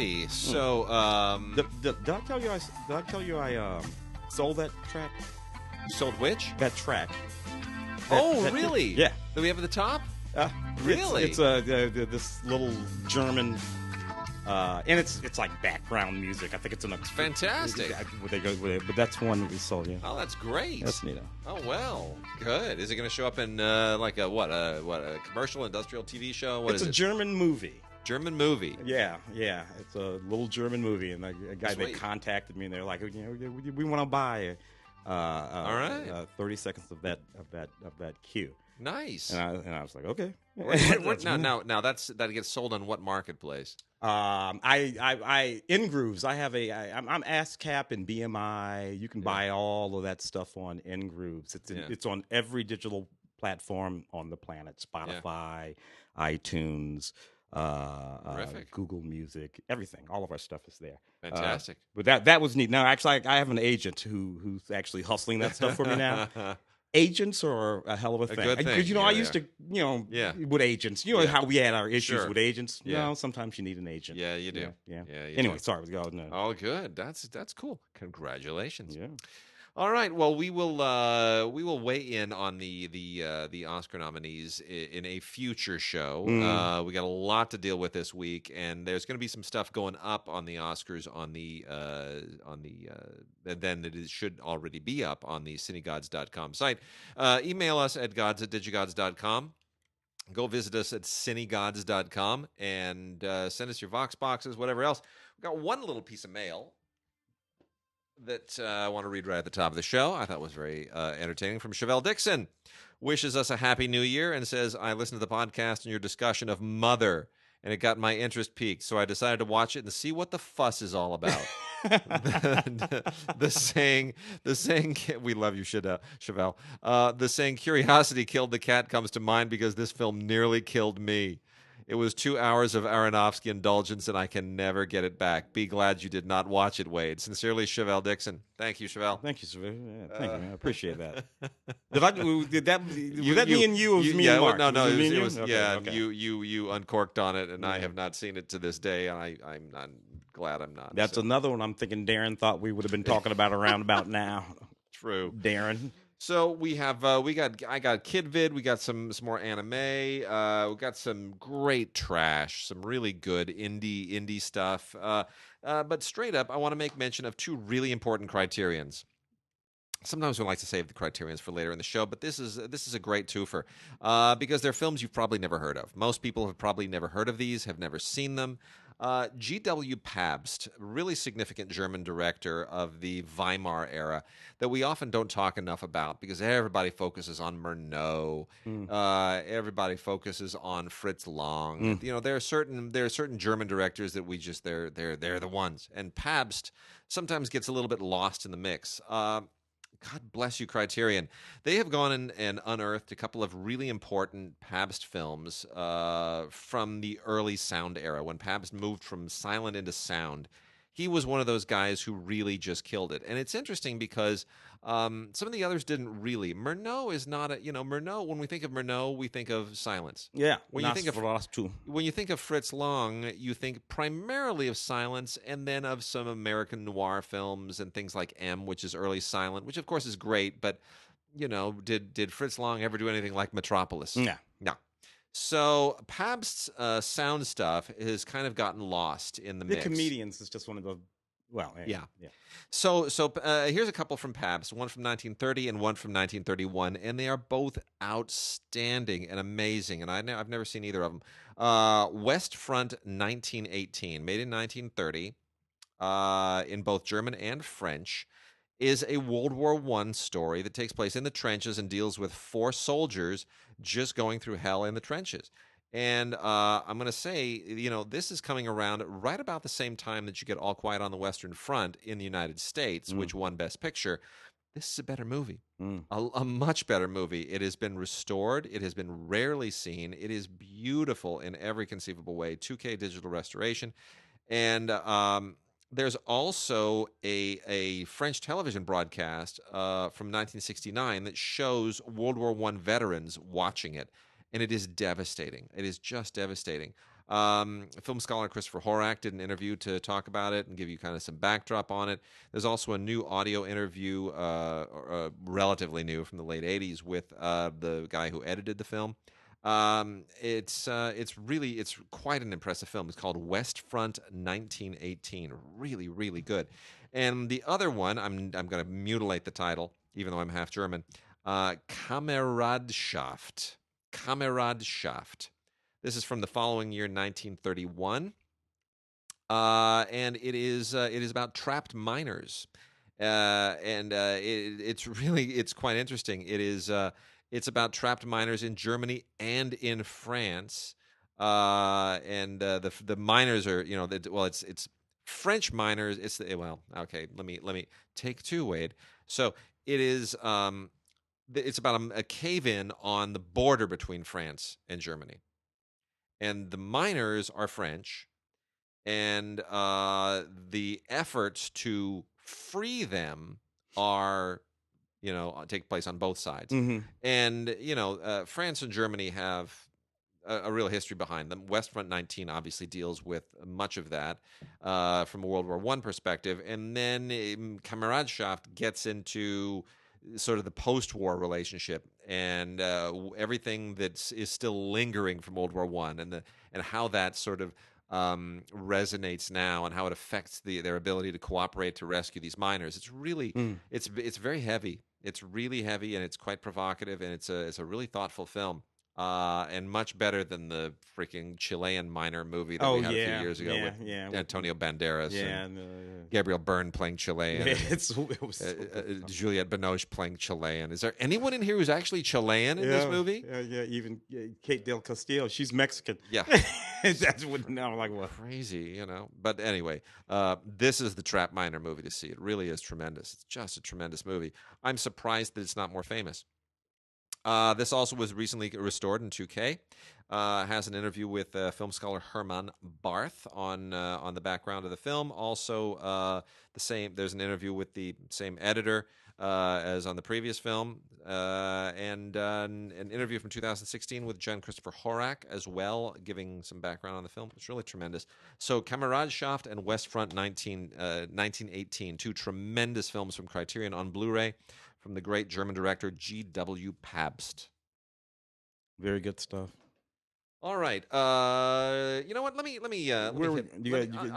righty. So, did I tell you I sold that track? sold which? That track. Really? Yeah. That we have at the top? Really? It's this little German, and it's like background music. I think it's fantastic. They go with it, but that's one that we sold. Yeah. Oh, that's great. That's neat. Oh well, good. Is it going to show up in like a commercial, industrial TV show? It's a German movie. German movie. Yeah. It's a little German movie, and a guy they contacted me, and they're like, we want to buy. All right. 30 seconds of that cue. Nice. And I was like, okay. Now that gets sold on what marketplace? I in Grooves. I'm ASCAP and BMI. You can buy all of that stuff on in Grooves. It's on every digital platform on the planet: Spotify, iTunes, Google Music, everything. All of our stuff is there. Fantastic. But that was neat. Now, actually, I have an agent who's actually hustling that stuff for me now. Agents are a hell of a thing. Because, I used to, with agents, how we had our issues with agents. Sometimes you need an agent. Yeah, you do. Yeah. Anyway, sorry. No. Oh, good. That's cool. Congratulations. Yeah. All right. Well, we will weigh in on the Oscar nominees in a future show. We got a lot to deal with this week, and there's going to be some stuff going up on the Oscars then it should already be up on the cinegods.com site. Email us at gods@digigods.com. Go visit us at cinegods.com and send us your Vox boxes, whatever else. We got one little piece of mail that I want to read right at the top of the show. I thought was very entertaining, from Chevelle Dixon. Wishes us a happy new year and says, I listened to the podcast and your discussion of Mother, and it got my interest piqued, so I decided to watch it and see what the fuss is all about. the saying, we love you, Chevelle. The saying, curiosity killed the cat, comes to mind because this film nearly killed me. It was 2 hours of Aronofsky indulgence, and I can never get it back. Be glad you did not watch it, Wade. Sincerely, Chevelle Dixon. Thank you, Chevelle. Thank you, Chevelle. Yeah, thank you, man. I appreciate that. Was that me and you? Or was me and Mark? No, it was okay. You uncorked on it, and I have not seen it to this day, and I'm not glad I'm not. That's another one I'm thinking Darren thought we would have been talking about around about now. True. Darren. So we have I got Kid Vid, we got some more anime, we got some great trash, some really good indie stuff. But straight up, I want to make mention of two really important criterions. Sometimes we like to save the criterions for later in the show, but this is a great twofer because they're films you've probably never heard of. Most people have probably never heard of these, have never seen them. G.W. Pabst, really significant German director of the Weimar era that we often don't talk enough about because everybody focuses on Murnau, everybody focuses on Fritz Lang. There are certain German directors that we just they're the ones, and Pabst sometimes gets a little bit lost in the mix. God bless you, Criterion. They have gone and unearthed a couple of really important Pabst films from the early sound era, when Pabst moved from silent into sound. He was one of those guys who really just killed it. And it's interesting because some of the others didn't really. Murnau is not Murnau, when we think of Murnau, we think of silence. Yeah, when you think of Fritz Lang, you think primarily of silence and then of some American noir films and things like M, which is early silent, which of course is great, but did Fritz Lang ever do anything like Metropolis? No. So Pabst's sound stuff has kind of gotten lost in the mix. The Comedians is just one of the yeah. So here's a couple from Pabst, one from 1930 and one from 1931, and they are both outstanding and amazing, and I've never seen either of them. West Front 1918, made in 1930, in both German and French, is a World War I story that takes place in the trenches and deals with 4 soldiers just going through hell in the trenches. And I'm going to say, this is coming around right about the same time that you get All Quiet on the Western Front in the United States, which won Best Picture. This is a better movie, a much better movie. It has been restored. It has been rarely seen. It is beautiful in every conceivable way, 2K digital restoration. And there's also a French television broadcast from 1969 that shows World War I veterans watching it. And it is devastating. It is just devastating. Film scholar Christopher Horak did an interview to talk about it and give you kind of some backdrop on it. There's also a new audio interview, relatively new from the late '80s, with the guy who edited the film. It's quite an impressive film. It's called West Front 1918. Really, really good. And the other one, I'm going to mutilate the title, even though I'm half German. Kameradschaft. Kameradschaft. This is from the following year, 1931, and it is about trapped miners, it's quite interesting. It's about trapped miners in Germany and in France, the miners are it's French miners. Okay. Let me take two, Wade. So it is it's about a cave-in on the border between France and Germany. And the miners are French, and the efforts to free them are, take place on both sides. Mm-hmm. And France and Germany have a real history behind them. West Front 19 obviously deals with much of that from a World War I perspective, and then Kameradschaft gets into sort of the post-war relationship and everything that is still lingering from World War I, and how that sort of resonates now, and how it affects their ability to cooperate to rescue these miners. It's really it's very heavy. It's really heavy, and it's quite provocative, and it's a really thoughtful film. And much better than the freaking Chilean miner movie that we had a few years ago with Antonio Banderas and Gabriel Byrne playing Chilean. It was so Juliette Binoche playing Chilean. Is there anyone in here who's actually Chilean in this movie? Even Kate Del Castillo. She's Mexican. Yeah. That's what I'm like, what? Crazy, But anyway, this is the Trap Miner movie to see. It really is tremendous. It's just a tremendous movie. I'm surprised that it's not more famous. This also was recently restored in 2K. Has an interview with film scholar Herman Barth on the background of the film. Also, there's an interview with the same editor as on the previous film, and an interview from 2016 with John Christopher Horak as well, giving some background on the film. It's really tremendous. So, Kameradschaft and West Front 1918, two tremendous films from Criterion on Blu-ray, from the great German director G.W. Pabst. Very good stuff. All right. You know what? Let me. You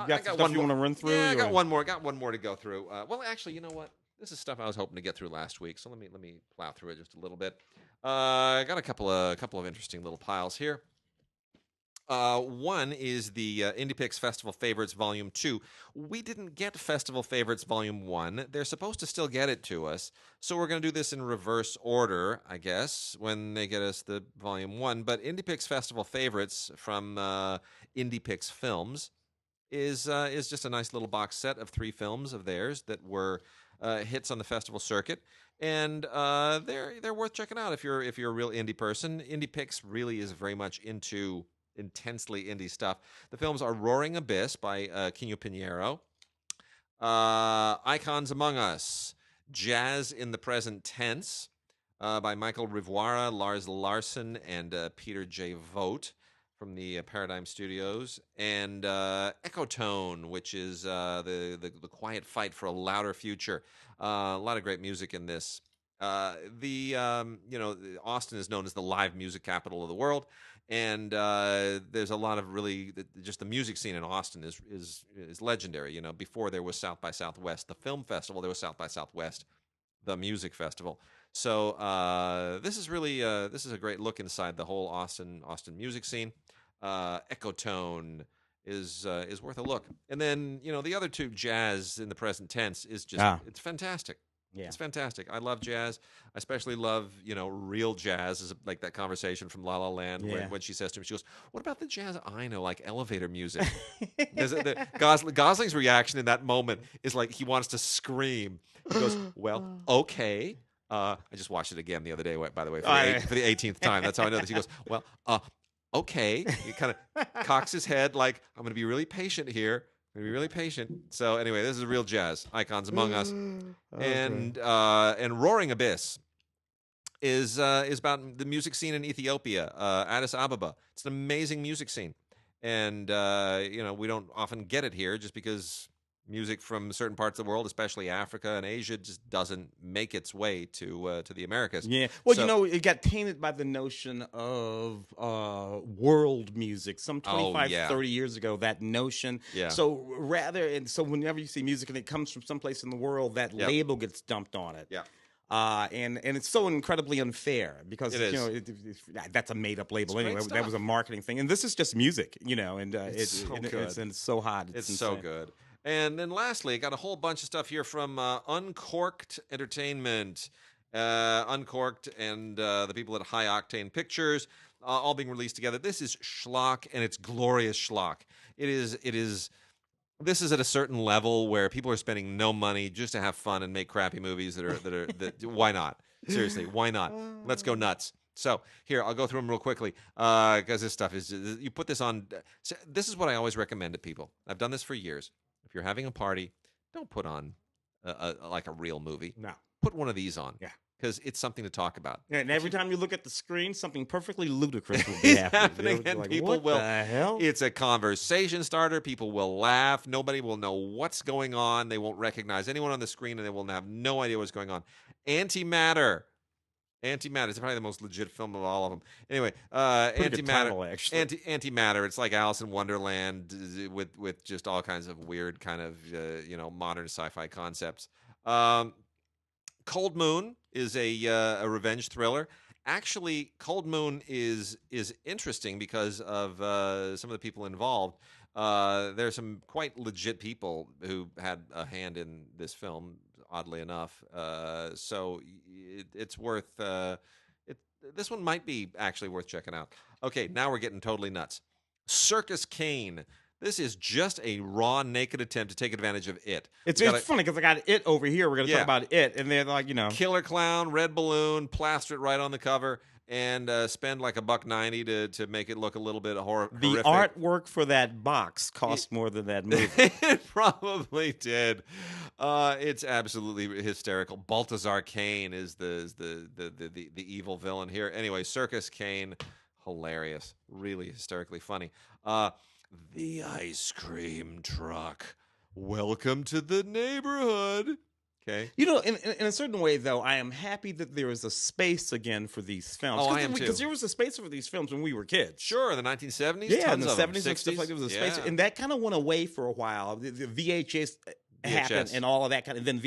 got stuff you want to run through? Yeah, I got one more. Got one more to go through. Well, actually, you know what? This is stuff I was hoping to get through last week. So let me plow through it just a little bit. I got a couple of interesting little piles here. One is the IndiePix Festival Favorites Volume 2. We didn't get Festival Favorites Volume 1. They're supposed to still get it to us, so we're going to do this in reverse order, I guess, when they get us the Volume 1. But IndiePix Festival Favorites from IndiePix Films is just a nice little box set of 3 films of theirs that were hits on the festival circuit. And they're worth checking out if you're a real indie person. IndiePix really is very much into intensely indie stuff. The films are Roaring Abyss by Quino Pinheiro, Icons Among Us, Jazz in the Present Tense by Michael Rivoire, Lars Larson, and Peter J. Vogt from the Paradigm Studios, and Ecotone, which is the quiet fight for a louder future. A lot of great music in this. Austin is known as the live music capital of the world, and there's a lot of really just the music scene in Austin is legendary. Before there was South by Southwest, the film festival, there was South by Southwest, the music festival. So this is really this is a great look inside the whole Austin music scene. Ecotone is worth a look, and then the other 2, Jazz in the Present Tense, is just it's fantastic. Yeah. It's fantastic. I love jazz. I especially love, real jazz, is like that conversation from La La Land when she says to him, she goes, "What about the jazz I know, like elevator music?" Gosling's reaction in that moment is like he wants to scream. He goes, "Well, okay." I just watched it again the other day, by the way, for the 18th time. That's how I know this. He goes, "Well, okay." He kind of cocks his head like, "I'm going to be really patient here. Be really patient." So anyway, this is real jazz. Icons Among Us, and Roaring Abyss is about the music scene in Ethiopia, Addis Ababa. It's an amazing music scene, and we don't often get it here just because music from certain parts of the world, especially Africa and Asia, just doesn't make its way to the Americas. Yeah. Well, So, it got tainted by the notion of world music. Some 25, yeah. 30 years ago, that notion. Yeah. So whenever you see music and it comes from someplace in the world, that Yep. label gets dumped on it. Yeah. And it's so incredibly unfair because It is. that's a made up label It's great anyway. stuff. That was a marketing thing, and this is just music, and It's so good. it's so hot. It's so insane. good. And then lastly, I got a whole bunch of stuff here from Uncorked Entertainment, Uncorked, and the people at High Octane Pictures, all being released together. This is schlock, and it's glorious schlock. It is. This is at a certain level where people are spending no money just to have fun and make crappy movies that why not? Seriously, why not? Let's go nuts. So here, I'll go through them real quickly because this stuff is, you put this on. This is what I always recommend to people. I've done this for years. If you're having a party, don't put on like a real movie. No. Put one of these on. Yeah. Because it's something to talk about. And every time you look at the screen, something perfectly ludicrous will be happening. And Like, people what will. the hell? It's a conversation starter. People will laugh. Nobody will know what's going on. They won't recognize anyone on the screen, and they will have no idea what's going on. Antimatter. Antimatter is probably the most legit film of all of them. Anyway, Pretty good title, Antimatter. actually. Antimatter. It's like Alice in Wonderland with just all kinds of weird kind of modern sci-fi concepts. Cold Moon is a revenge thriller. Actually, Cold Moon is interesting because of some of the people involved. There's some quite legit people who had a hand in this film, oddly enough. So it's worth. This one might be actually worth checking out. Okay, now we're getting totally nuts. Circus Kane. This is just a raw, naked attempt to take advantage of it. It's funny because I got it over here. We're going to talk about it, and they're like, killer clown, red balloon, plaster it right on the cover, and spend like $1.90 to make it look a little bit horrific. The artwork for that box cost more than that movie. It probably did. It's absolutely hysterical. Balthazar Kane is the evil villain here. Anyway, Circus Kane, hilarious, really hysterically funny. The ice cream truck. Welcome to the neighborhood. Okay. In a certain way, though, I am happy that there is a space again for these films. Oh, I am too. Because there was a space for these films when we were kids. Sure, in the 1970s. Yeah, tons in the of them. 70s and stuff like that. There was a space, Yeah. and that kind of went away for a while. The VHS happened and all of that kind of and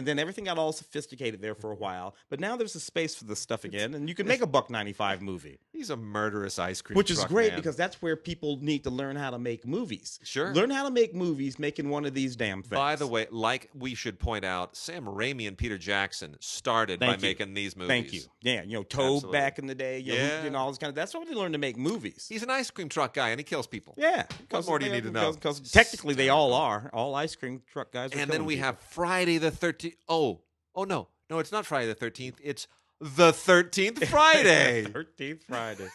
then everything got all sophisticated there for a while. But now there's a space for this stuff again, and you can make a $1.95 movie. He's a murderous ice cream Which truck is great man. because that's where people need to learn how to make movies. Sure. Learn how to make movies making one of these damn things. By the way, like we should point out, Sam Raimi and Peter Jackson started by making these movies. Thank you. Yeah, Toad back in the day, all this kind of. That's why they learned to make movies. He's an ice cream truck guy and he kills people. Yeah. What more do you need to know? Because technically they all are. All ice cream truck guys are And then we people. have Friday the 13th. Oh no, it's not Friday the 13th. It's the 13th Friday. 13th Friday.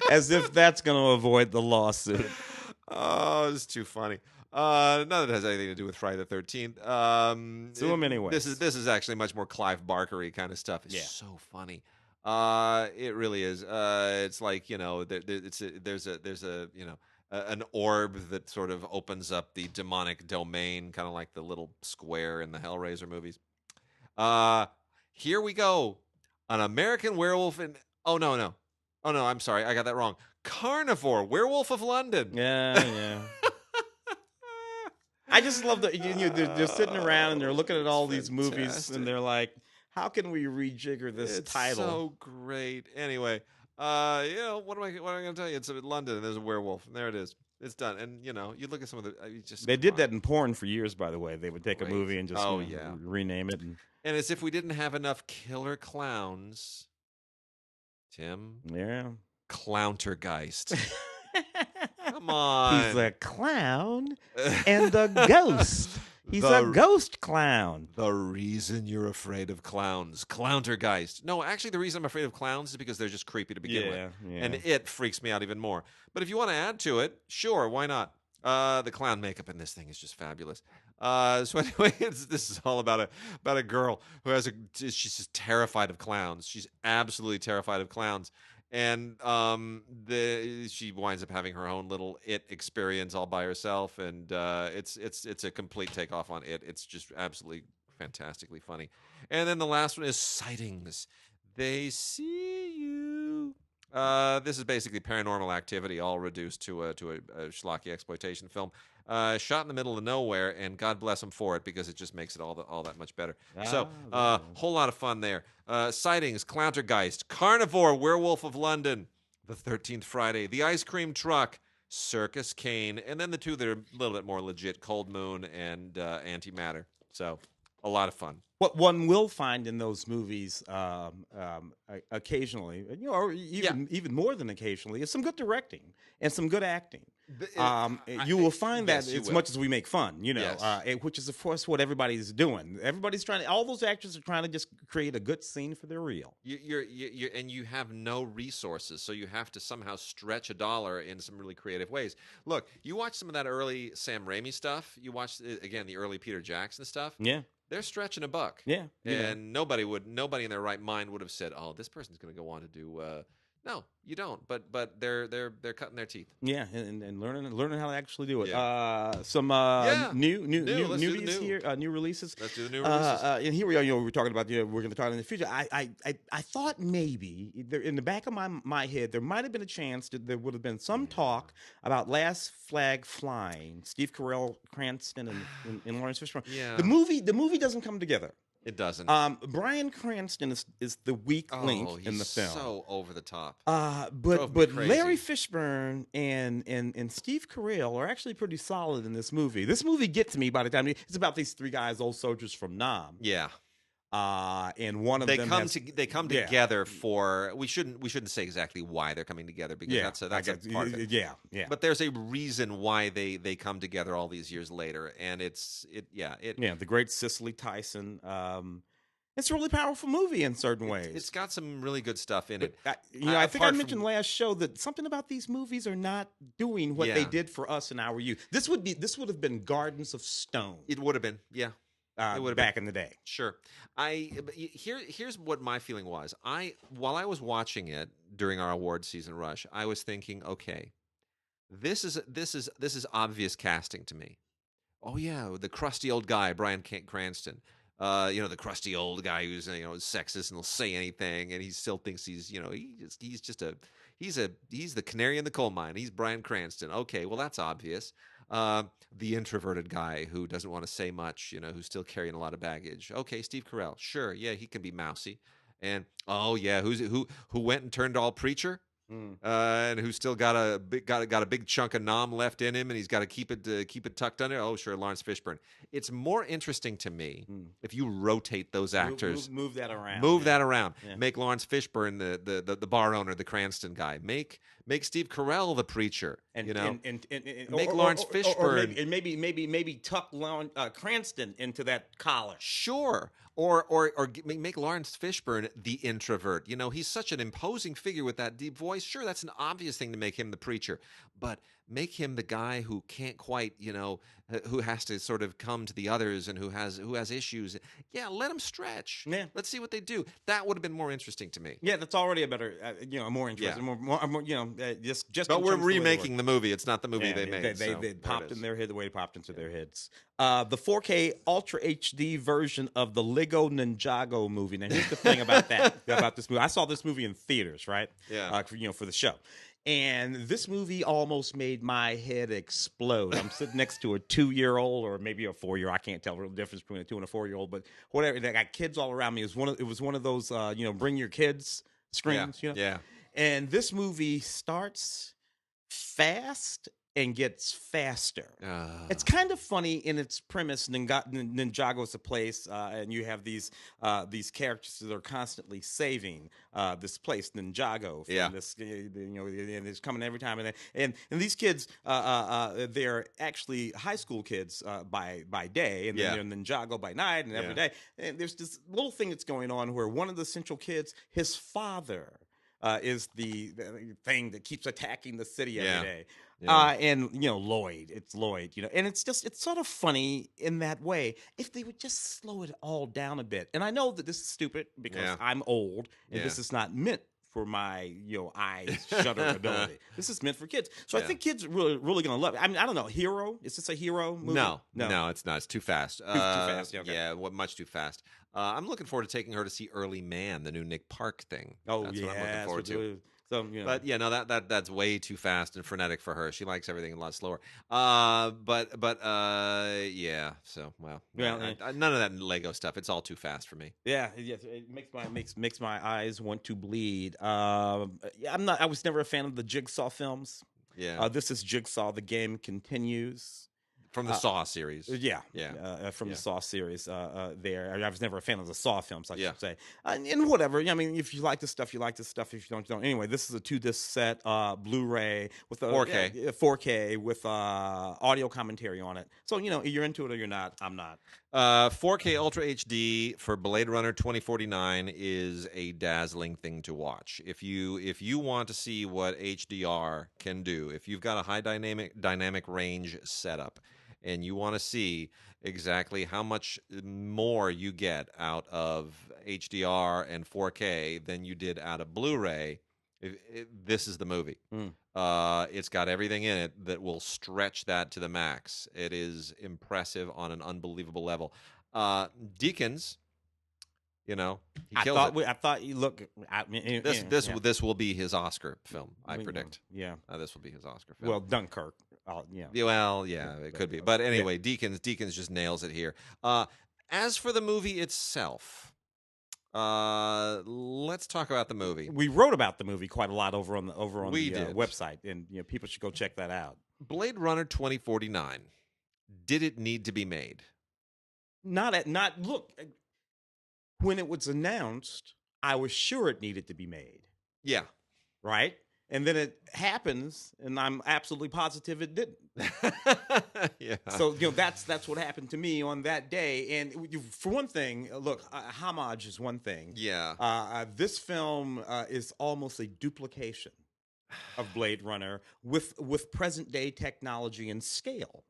As if that's going to avoid the lawsuit. Oh, it's too funny. None of it has anything to do with Friday the 13th. Sue him anyway. This is actually much more Clive Barker-y kind of stuff. It's so funny. It really is. It's like there's an orb that sort of opens up the demonic domain, kind of like the little square in the Hellraiser movies. Here we go. An American Werewolf in... Oh, no. I'm sorry. I got that wrong. Carnivore, Werewolf of London. Yeah. I just love that they're sitting around and they're looking at all these movies and they're like, how can we rejigger this title? It's so great. Anyway, what am I going to tell you? It's in London and there's a werewolf. And there it is. It's done. And, you look at some of the... They did that in porn for years, by the way. They would take a movie and just rename it. And as if we didn't have enough killer clowns, Tim. Yeah. Clowntergeist. Come on. He's a clown and a ghost. He's a ghost clown. The reason you're afraid of clowns. Clowntergeist. No, actually, the reason I'm afraid of clowns is because they're just creepy to begin with. Yeah. And it freaks me out even more. But if you want to add to it, sure, why not? The clown makeup in this thing is just fabulous. So anyway, this is all about a girl who she's just terrified of clowns. She's absolutely terrified of clowns. and she winds up having her own little It experience all by herself, and it's a complete takeoff on It. It's just absolutely fantastically funny. And then the last one is Sightings. They see you. This is basically Paranormal Activity, all reduced to a schlocky exploitation film, shot in the middle of nowhere, and God bless them for it because it just makes it all that much better. So, whole lot of fun there. Sightings, Clowntergeist, Carnivore, Werewolf of London, The 13th Friday, The Ice Cream Truck, Circus Kane, and then the two that are a little bit more legit, Cold Moon and Antimatter. So, a lot of fun. What one will find in those movies, occasionally, or even more than occasionally, is some good directing and some good acting. You will find that as much as we make fun, which is of course what everybody's doing. Everybody's trying. All those actors are trying to just create a good scene for their reel. And you have no resources, so you have to somehow stretch a dollar in some really creative ways. Look, you watch some of that early Sam Raimi stuff. You watch again the early Peter Jackson stuff. Yeah. They're stretching a buck. Yeah. And nobody in their right mind would have said, "Oh, this person's going to go on to do." No, you don't. But they're cutting their teeth. Yeah, and learning how to actually do it. Yeah. Some new newbies here, new releases. Let's do the new releases. And here we are. We're talking about we're going to talk in the future. I thought maybe there, in the back of my head there might have been a chance that there would have been some talk about Last Flag Flying, Steve Carell, Cranston, and Lawrence Fishburne. Yeah. The movie doesn't come together. It doesn't. Bryan Cranston is the weak link in the film. So over the top. But Larry Fishburne and Steve Carell are actually pretty solid in this movie. This movie gets me by the time it's about these three guys, old soldiers from Nam. Yeah. And one of them they come together for we shouldn't say exactly why they're coming together because that's a part of it. Yeah. But there's a reason why they come together all these years later, and the great Cicely Tyson. It's a really powerful movie in certain ways. It's got some really good stuff in it. I think I mentioned last show that something about these movies are not doing what they did for us in our youth. This would have been Gardens of Stone. It would have been, yeah. It would have back in the day. Sure. Here's what my feeling was. While I was watching it during our award season rush, I was thinking, okay, this is obvious casting to me. Oh yeah, the crusty old guy, Bryan Cranston. The crusty old guy who's sexist and will say anything, and he still thinks he's the canary in the coal mine. He's Bryan Cranston. Okay, well that's obvious. The introverted guy who doesn't want to say much, who's still carrying a lot of baggage. Okay, Steve Carell. Sure, yeah, he can be mousy. And who went and turned all preacher? And who's still got a big chunk of nom left in him, and he's got to keep it tucked under. Oh, sure, Lawrence Fishburne. It's more interesting to me if you rotate those actors, move that around, Yeah. Make Lawrence Fishburne the bar owner, the Cranston guy. Make Steve Carell the preacher. And make Lawrence Fishburne, and maybe tuck Cranston into that collar. Sure. Or make Lawrence Fishburne the introvert. He's such an imposing figure with that deep voice. Sure, that's an obvious thing to make him the preacher. But make him the guy who can't quite, who has to sort of come to the others and who has issues. Yeah, let him stretch. Yeah. Let's see what they do. That would have been more interesting to me. Yeah, that's already a better, more interesting. Yeah. More just. But we're remaking the movie. It's not the movie they made. They popped in their head the way it popped into their heads. The 4K Ultra HD version of the Lego Ninjago movie. Now, here's the thing about this movie. I saw this movie in theaters, right? Yeah. For the show. And this movie almost made my head explode. I'm sitting next to a 2-year-old or maybe a 4-year-old. I can't tell the real difference between a 2 and a 4-year-old, but whatever. They got kids all around me. It was one of those, bring your kids screens. Yeah. And this movie starts fast and gets faster. It's kind of funny in its premise. Ninjago's a place, and you have these characters that are constantly saving this place, Ninjago. From this, and it's coming every time. And these kids, they're actually high school kids by day, and then they're Ninjago by night and every day. And there's this little thing that's going on where one of the central kids, his father, is the thing that keeps attacking the city every day. Yeah. And Lloyd, and it's sort of funny in that way. If they would just slow it all down a bit, and I know that this is stupid because I'm old and this is not meant for my eyes shutter ability. This is meant for kids, so I Yeah. think kids are really gonna love it. I mean, I don't know. Hero? Is this a hero movie? No, it's not. It's too fast. Too fast. Yeah, okay. Yeah, much too fast. I'm looking forward to taking her to see Early Man, the new Nick Park thing. Oh, That's yeah, what I'm looking forward to. So, But yeah, no, that's way too fast and frenetic for her. She likes everything a lot slower. Yeah. So none of that Lego stuff. It's all too fast for me. yeah, it makes my eyes want to bleed. I was never a fan of the Jigsaw films. Yeah. This is Jigsaw. The game continues. From the Saw series. Yeah. From the Saw series there. I was never a fan of the Saw films, I should say. And whatever. I mean, if you like this stuff, you like this stuff. If you don't, you don't. Anyway, this is a 2-disc set, Blu-ray with a 4K. 4K with audio commentary on it. So, you're into it or you're not. I'm not. 4K Ultra HD for Blade Runner 2049 is a dazzling thing to watch. If you want to see what HDR can do, if you've got a high dynamic range setup, and you want to see exactly how much more you get out of HDR and 4K than you did out of Blu-ray, this is the movie. It's got everything in it that will stretch that to the max. It is impressive on an unbelievable level. Deakins, he kills it. I thought you look. This will be his Oscar film, I predict. Yeah, this will be his Oscar film. Well, Dunkirk. Yeah. Well, yeah, it could be. But anyway, Deakins just nails it here. As for the movie itself, let's talk about the movie. We wrote about the movie quite a lot over on the website, and people should go check that out. Blade Runner 2049. Did it need to be made? Look. When it was announced, I was sure it needed to be made. Yeah. Right? And then it happens, and I'm absolutely positive it didn't. Yeah. So that's what happened to me on that day. And for one thing, look, homage is one thing. Yeah. This film is almost a duplication of Blade Runner with present day technology and scale.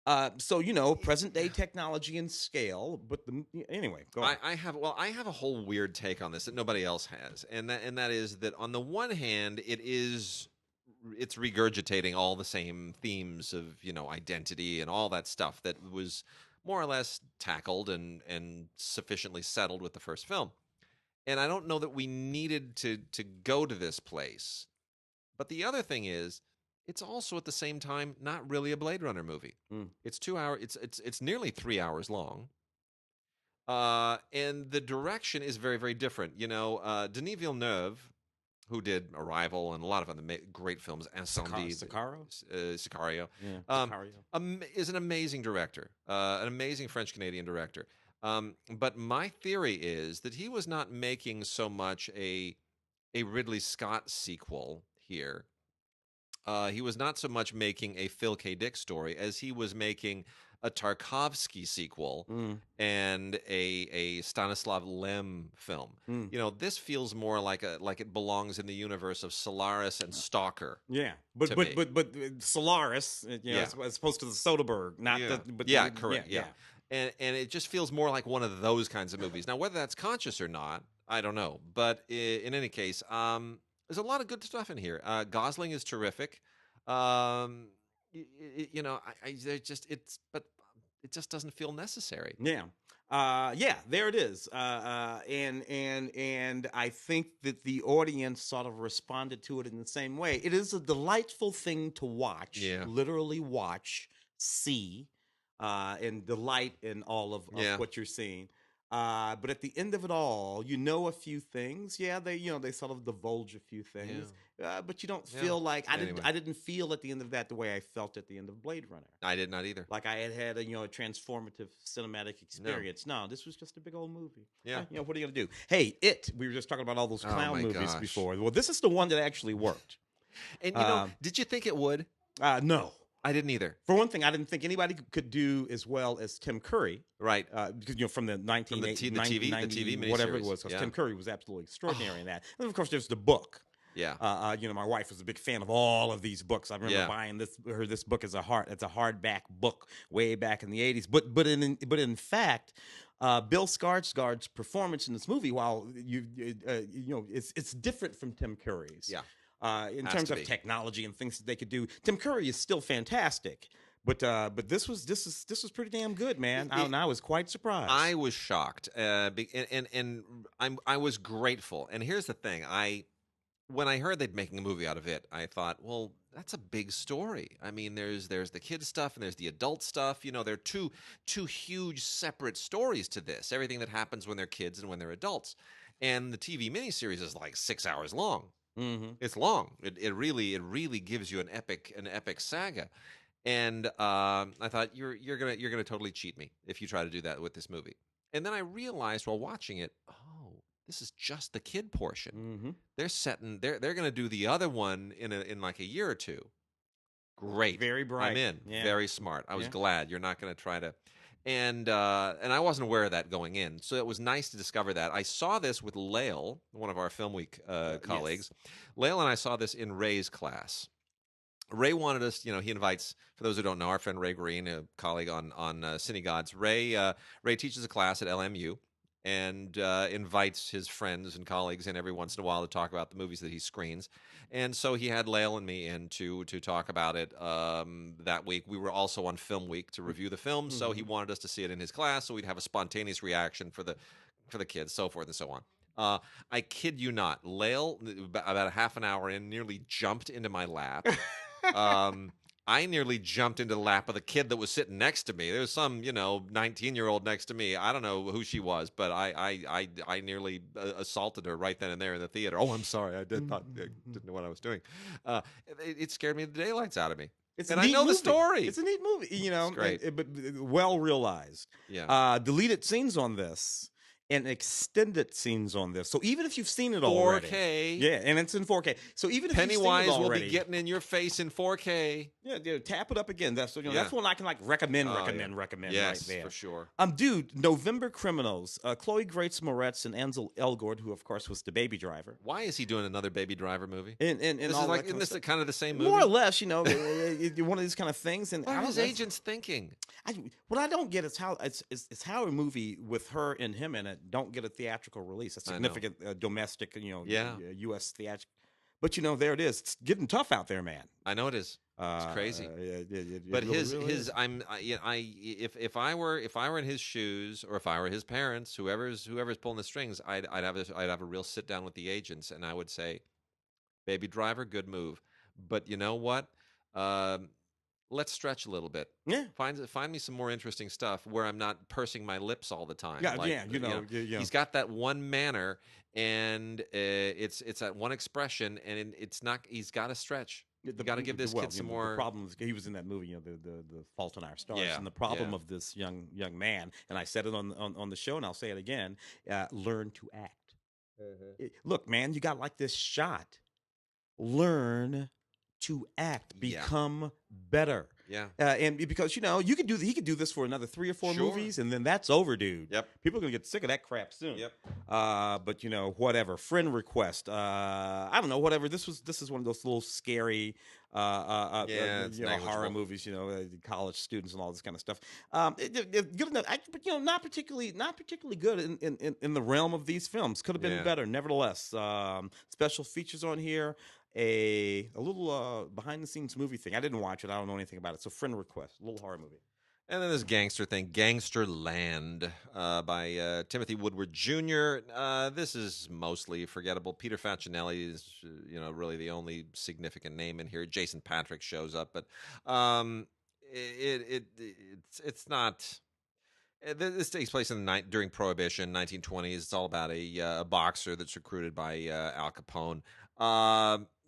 Present day technology and scale, but anyway, go on. I have a whole weird take on this that nobody else has, and that is that on the one hand, it's regurgitating all the same themes of identity and all that stuff that was more or less tackled and sufficiently settled with the first film, and I don't know that we needed to go to this place. But the other thing is, it's also at the same time not really a Blade Runner movie. It's 2 hours. It's nearly 3 hours long. And the direction is very, very different. Denis Villeneuve, who did Arrival and a lot of other great films, Sicario, is an amazing director, an amazing French-Canadian director. But my theory is that he was not making so much a Ridley Scott sequel here. He was not so much making a Phil K. Dick story as he was making a Tarkovsky sequel and a Stanislav Lem film. This feels more like it belongs in the universe of Solaris and Stalker. Yeah, but Solaris, as opposed to the Soderbergh, not correct. Yeah. And it just feels more like one of those kinds of movies. Now, whether that's conscious or not, I don't know. But in any case, there's a lot of good stuff in here. Gosling is terrific. It just doesn't feel necessary. Yeah. There it is. And I think that the audience sort of responded to it in the same way. It is a delightful thing to watch, literally watch, see, and delight in all of what you're seeing. But at the end of it all, a few things. Yeah, they sort of divulge a few things. But you don't feel like I didn't feel at the end of that the way I felt at the end of Blade Runner. I did not either. Like I had a transformative cinematic experience. No, this was just a big old movie. Yeah. What are you gonna do? Hey, we were just talking about all those clown movies before. Well, this is the one that actually worked. And did you think it would? No. I didn't either. For one thing, I didn't think anybody could do as well as Tim Curry. Right. Because, from the 1980, the TV whatever it was. Because Tim Curry was absolutely extraordinary in that. And, of course, there's the book. Yeah. My wife was a big fan of all of these books. I remember buying this book as a hardback book way back in the 80s. But in fact, Bill Skarsgård's performance in this movie, while it's different from Tim Curry's. Yeah. In Has terms to of be. technology and things that they could do, Tim Curry is still fantastic. But this was pretty damn good, man. I was quite surprised. I was shocked, and I was grateful. And here's the thing: when I heard they'd making a movie out of it, I thought, well, that's a big story. I mean, there's the kid stuff and there's the adult stuff. You know, there are two huge separate stories to this. Everything that happens when they're kids and when they're adults. And the TV miniseries is like 6 hours long. Mm-hmm. It's long. It really gives you an epic saga. And I thought you're gonna totally cheat me if you try to do that with this movie. And then I realized while watching it, oh, this is just the kid portion. Mm-hmm. They're gonna do the other one in like a year or two. Great, Very bright. I'm in. Yeah. Very smart. I was glad you're not gonna try to. And I wasn't aware of that going in, so it was nice to discover that. I saw this with Lael, one of our Film Week colleagues. Yes. Lael and I saw this in Ray's class. Ray wanted us, he invites, for those who don't know, our friend Ray Green, a colleague on DigiGods. Ray teaches a class at LMU and invites his friends and colleagues in every once in a while to talk about the movies that he screens. And so he had Lael and me in to talk about it that week. We were also on Film Week to review the film, so he wanted us to see it in his class so we'd have a spontaneous reaction for the kids, so forth and so on. I kid you not, Lael, about a half an hour in, nearly jumped into my lap. I nearly jumped into the lap of the kid that was sitting next to me. There was some, 19-year-old next to me. I don't know who she was, but I nearly assaulted her right then and there in the theater. Oh, I'm sorry. I didn't know what I was doing. It scared me the daylights out of me. I know the story. It's a neat movie, It's great. but well realized. Yeah. Deleted scenes on this. And extended scenes on this. So even if you've seen it already. 4K. Yeah, and it's in 4K. So even if Pennywise you've seen it already. will be getting in your face in 4K. Yeah, tap it up again. That's one I can recommend yes, right there. For sure. Dude, November Criminals. Chloe Grace Moretz and Ansel Elgort, who of course was the Baby Driver. Why is he doing another Baby Driver movie? Isn't this kind of the same movie? More or less, one of these kind of things. And what are his agents thinking? What I don't get is how how a movie with her and him in it don't get a theatrical release, a significant domestic, U.S. theatrical. But there it is. It's getting tough out there, man. I know it is. It's crazy. But if I were in his shoes, or if I were his parents, whoever's pulling the strings, I'd have a real sit down with the agents, and I would say, Baby Driver, good move. But you know what? Let's stretch a little bit. Yeah. Find me some more interesting stuff where I'm not pursing my lips all the time. Yeah, He's got that one manner, and it's that one expression, and it's not. He's got to stretch. You got to give this kid some more. The problem is he was in that movie, the Fault in Our Stars, and the problem of this young man, and I said it on the show, and I'll say it again: learn to act. Look, man, you got like this shot. Learn to act, become better. Yeah. And because he could do this for another 3 or 4 movies, and then that's over, dude. Yep. People are gonna get sick of that crap soon. Yep. But whatever. Friend request. I don't know. Whatever. This is one of those little scary horror movies. College students and all this kind of stuff. Good enough. But not particularly good in the realm of these films. Could have been better. Nevertheless, special features on here. A little behind the scenes movie thing. I didn't watch it. I don't know anything about it. So friend request, a little horror movie. And then this gangster thing, Gangster Land, by Timothy Woodward Jr. This is mostly forgettable. Peter Facinelli is, really the only significant name in here. Jason Patrick shows up, but it's not. This takes place during Prohibition, 1920s. It's all about a boxer that's recruited by Al Capone.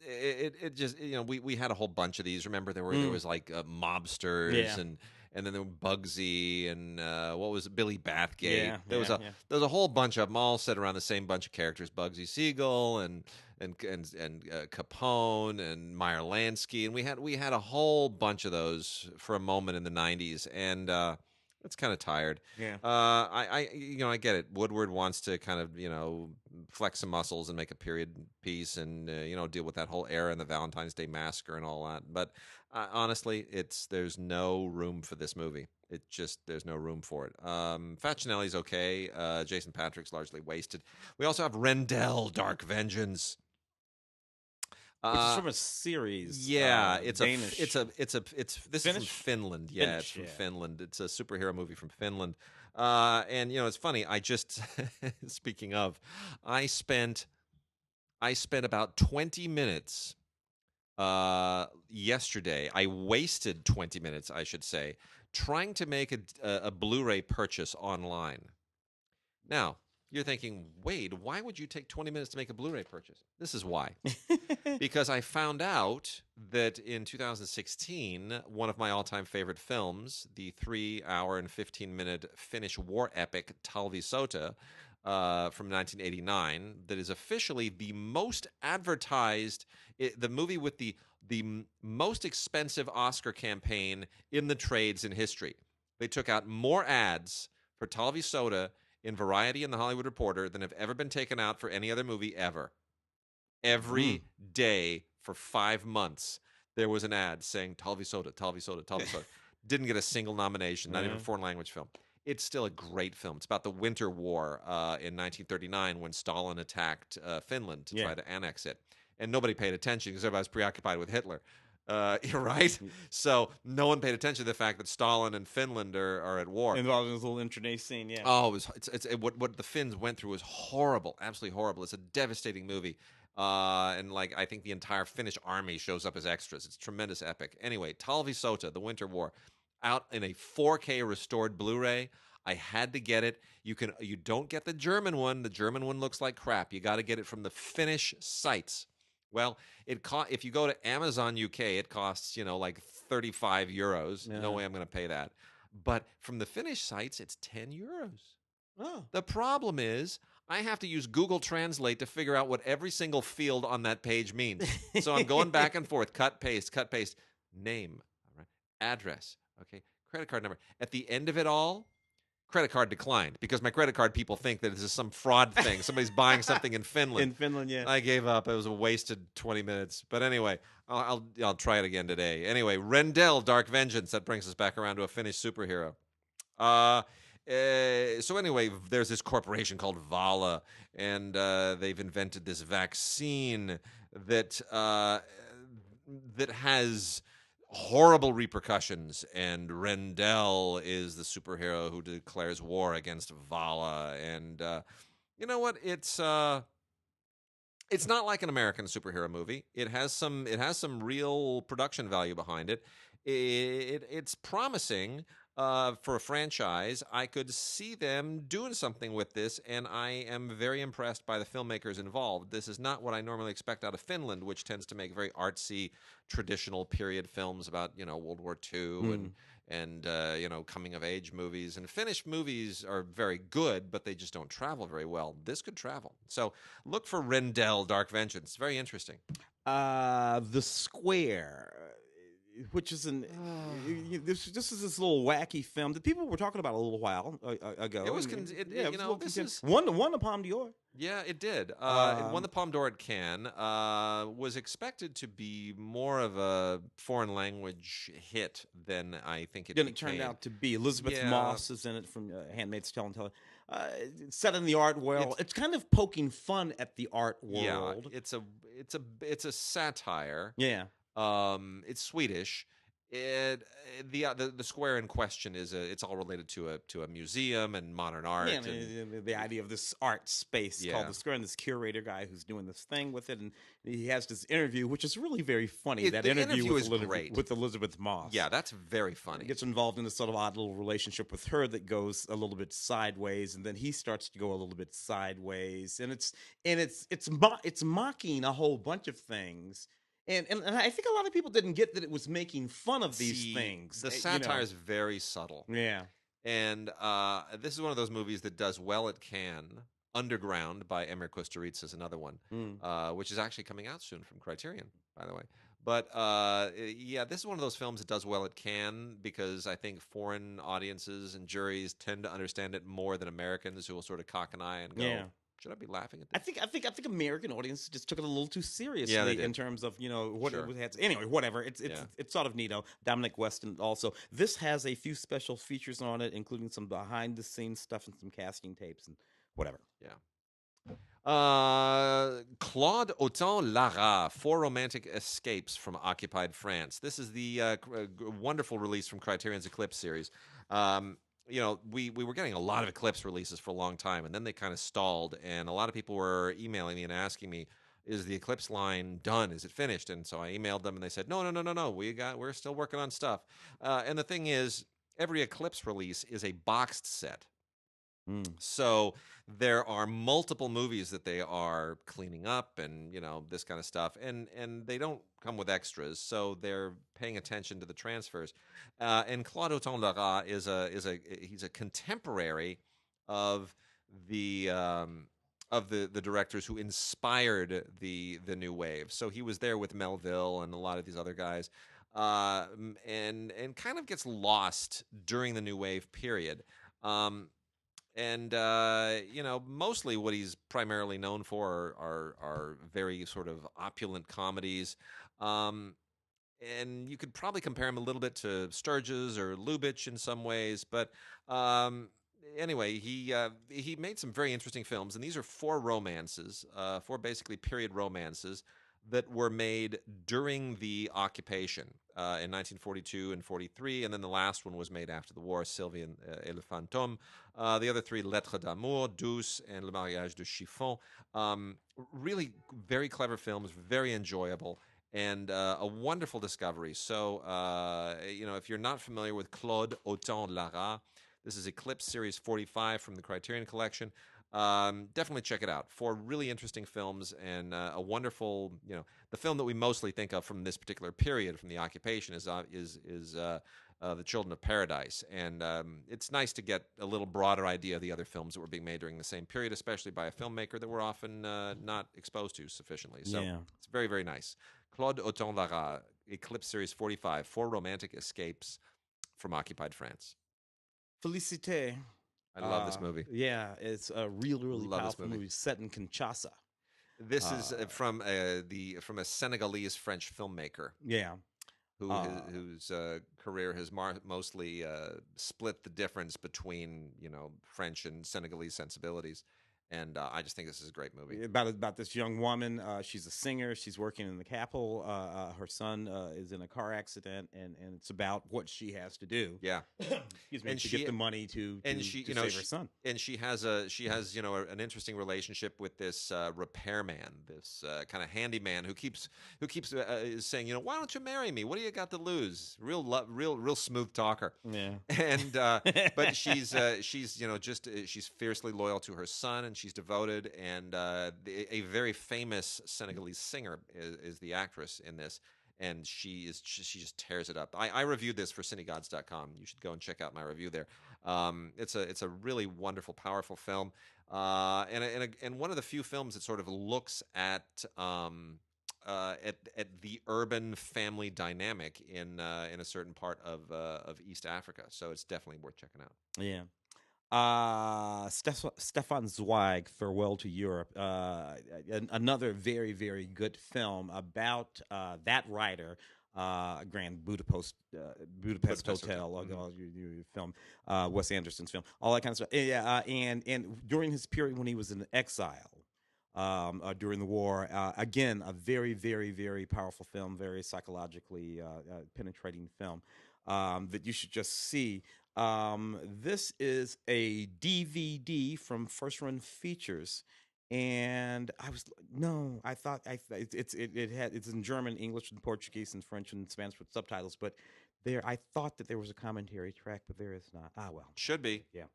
It just we had a whole bunch of these. Remember there was like mobsters and then there were Bugsy and what was it, Billy Bathgate. There was a whole bunch of them all set around the same bunch of characters: Bugsy Siegel and Capone and Meyer Lansky, and we had a whole bunch of those for a moment in the 90s, and It's kind of tired. Yeah. I get it. Woodward wants to kind of, flex some muscles and make a period piece and, deal with that whole era and the Valentine's Day Massacre and all that. But honestly, there's no room for this movie. There's no room for it. Facinelli's okay. Jason Patric's largely wasted. We also have Rendell, Dark Vengeance. Which is from a series. Yeah, Danish. this is from Finland. Yeah, Finnish, it's from yeah. Finland. It's a superhero movie from Finland. And it's funny. I just speaking of, I spent about 20 minutes yesterday. I wasted 20 minutes, I should say, trying to make a Blu-ray purchase online. Now, you're thinking, Wade, why would you take 20 minutes to make a Blu-ray purchase? This is why. Because I found out that in 2016, one of my all-time favorite films, the 3-hour and 15-minute Finnish war epic Talvisoda from 1989, that is officially the most advertised, the movie with the most expensive Oscar campaign in the trades in history. They took out more ads for Talvisoda in Variety and The Hollywood Reporter than have ever been taken out for any other movie ever. Every day for 5 months, there was an ad saying Talvisoda, Talvisoda, Talvisoda. Didn't get a single nomination, not even a foreign language film. It's still a great film. It's about the Winter War in 1939 when Stalin attacked Finland to try to annex it. And nobody paid attention because everybody was preoccupied with Hitler. Right? So no one paid attention to the fact that Stalin and Finland are at war. Involved in this little internect scene, yeah. Oh, what the Finns went through was horrible, absolutely horrible. It's a devastating movie. And I think the entire Finnish army shows up as extras. It's tremendous epic. Anyway, Talvisoda, The Winter War, out in a 4K restored Blu-ray. I had to get it. You don't get the German one. The German one looks like crap. You got to get it from the Finnish sites. Well, if you go to Amazon UK, it costs, 35 euros. Yeah. No way I'm going to pay that. But from the Finnish sites, it's 10 euros. Oh. The problem is I have to use Google Translate to figure out what every single field on that page means. So I'm going back and forth, cut, paste, name, right, address, okay, credit card number. At the end of it all, credit card declined because my credit card people think that this is some fraud thing. Somebody's buying something in Finland. In Finland, yeah. I gave up. It was a wasted 20 minutes. But anyway, I'll try it again today. Anyway, Rendell, Dark Vengeance. That brings us back around to a Finnish superhero. So anyway, there's this corporation called Vala, and they've invented this vaccine that has horrible repercussions, and Rendell is the superhero who declares war against Vala. And you know what? It's not like an American superhero movie. It has some real production value behind it. It's promising. For a franchise, I could see them doing something with this, and I am very impressed by the filmmakers involved. This is not what I normally expect out of Finland, which tends to make very artsy, traditional period films about, World War II and coming-of-age movies. And Finnish movies are very good, but they just don't travel very well. This could travel. So look for Rendell, Dark Vengeance. It's very interesting. The Square, which is this is this little wacky film that people were talking about a little while ago. It was, won the Palme d'Or. Yeah, it did. It won the Palme d'Or at Cannes. Was expected to be more of a foreign language hit than I think it became. It turned out to be. Elizabeth Moss is in it from Handmaid's Tale. Set in the art world. It's kind of poking fun at the art world. Yeah, it's a satire. Yeah. It's Swedish. The square in question it's all related to a museum and modern art. Yeah, and the idea of this art space called the Square, and this curator guy who's doing this thing with it, and he has this interview, which is really very funny. That interview with Elizabeth Moss. Yeah, that's very funny. He gets involved in this sort of odd little relationship with her that goes a little bit sideways, and then he starts to go a little bit sideways, and it's mocking a whole bunch of things. And I think a lot of people didn't get that it was making fun of these things. The satire is very subtle. Yeah. And this is one of those movies that does well at Cannes. Underground by Emir Kusturica is another one, which is actually coming out soon from Criterion, by the way. But yeah, this is one of those films that does well at Cannes because I think foreign audiences and juries tend to understand it more than Americans, who will sort of cock an eye and go, Yeah. "Should I be laughing at I this?" think I think I think American audiences just took it a little too Yeah, they seriously in did. terms of what Sure. it had. Anyway, whatever. It's sort of neato. Dominic Weston also. This has a few special features on it, including some behind the scenes stuff and some casting tapes and whatever. Yeah. Claude Autant-Lara, Four Romantic Escapes from Occupied France. This is the wonderful release from Criterion's Eclipse series. We were getting a lot of Eclipse releases for a long time, and then they kind of stalled, and a lot of people were emailing me and asking me, "Is the Eclipse line done? Is it finished?" And so I emailed them, and they said, "No, no, no, no, no. We're still working on stuff." And the thing is, every Eclipse release is a boxed set. Mm. So there are multiple movies that they are cleaning up and this kind of stuff, and they don't come with extras, so they're paying attention to the transfers. And Claude Autant-Lara he's a contemporary of the directors who inspired the new wave. So he was there with Melville and a lot of these other guys, and kind of gets lost during the new wave period. And mostly what he's primarily known for are very sort of opulent comedies. And you could probably compare him a little bit to Sturges or Lubitsch in some ways, but anyway, he made some very interesting films, and these are four romances, four basically period romances that were made during the occupation in 1942 and 43, and then the last one was made after the war, Sylvie et le fantôme. The other three, Lettres d'amour, Douce, and le mariage de Chiffon. Really very clever films, very enjoyable, and a wonderful discovery. So, if you're not familiar with Claude Autant-Lara, this is Eclipse Series 45 from the Criterion Collection. Definitely check it out. Four really interesting films and a wonderful, the film that we mostly think of from this particular period from the occupation is The Children of Paradise, and it's nice to get a little broader idea of the other films that were being made during the same period, especially by a filmmaker that we're often not exposed to sufficiently. So it's very, very nice. Claude Autant-Lara, Eclipse Series 45, Four Romantic Escapes from Occupied France. Félicité. I love this movie. Yeah, it's a really Love powerful movie set in Kinshasa. This is from a Senegalese French filmmaker. Yeah. Whose career has mostly split the difference between French and Senegalese sensibilities, and I just think this is a great movie about this young woman. She's a singer. She's working in the capital. Her son is in a car accident, and it's about what she has to do. Yeah, excuse me. And to get the money to save her son. And she has an interesting relationship with this repairman, this kind of handyman who keeps saying, why don't you marry me? What do you got to lose? Real smooth talker. Yeah, and but she's she's fiercely loyal to her son, and she's devoted, and a very famous Senegalese singer is the actress in this, and she just tears it up. I reviewed this for cinegods.com. You should go and check out my review there. It's a really wonderful, powerful film, and one of the few films that sort of looks at the urban family dynamic in a certain part of East Africa. So it's definitely worth checking out. Yeah. Stefan Zweig, Farewell to Europe. Another very, very good film about that writer, Grand Budapest Hotel, your film, Wes Anderson's film, all that kind of stuff. Yeah, and during his period when he was in exile during the war, again, a very, very, very powerful film, very psychologically penetrating film that you should just see. This is a DVD from First Run Features, and I thought it's in German, English, and Portuguese, and French, and Spanish with subtitles. But I thought that there was a commentary track, but there is not. Ah, well, should be. Yeah.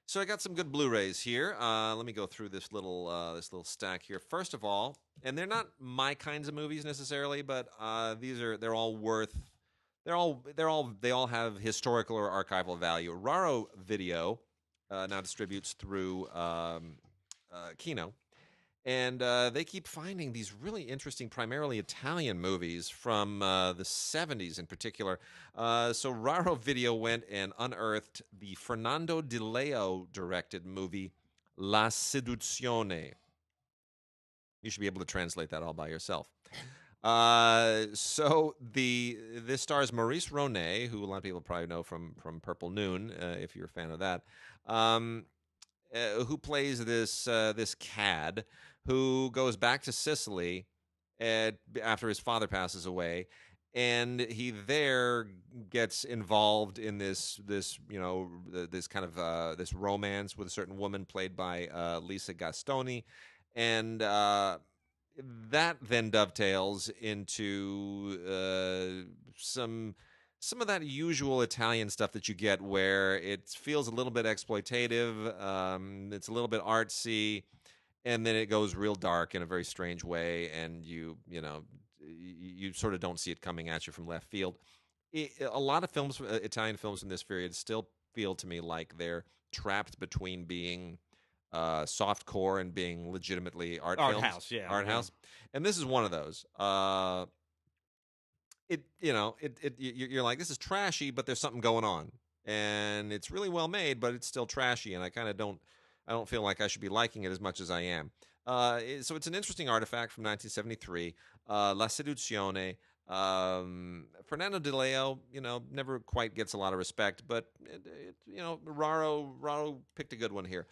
So I got some good Blu-rays here. Let me go through this little stack here. First of all, and they're not my kinds of movies necessarily, but they're all worth. They all have historical or archival value. Raro Video now distributes through Kino, And they keep finding these really interesting, primarily Italian movies from the 70s in particular. So Raro Video went and unearthed the Fernando Di Leo directed movie La Seduzione. You should be able to translate that all by yourself. So this stars Maurice Ronet, who a lot of people probably know from Purple Noon, if you're a fan of that. Who plays this cad who goes back to Sicily after his father passes away, and he there gets involved in this this kind of this romance with a certain woman played by Lisa Gastoni, and that then dovetails into some of that usual Italian stuff that you get, where it feels a little bit exploitative, it's a little bit artsy, and then it goes real dark in a very strange way, and you sort of don't see it coming at you from left field. A lot of films, Italian films from this period, still feel to me like they're trapped between being soft core and being legitimately art films. House, yeah, Art yeah. house, and this is one of those. You're like, this is trashy, but there's something going on, and it's really well made, but it's still trashy, and I don't feel like I should be liking it as much as I am. So it's an interesting artifact from 1973, La Seduzione. Fernando Di Leo, never quite gets a lot of respect, but Raro picked a good one here.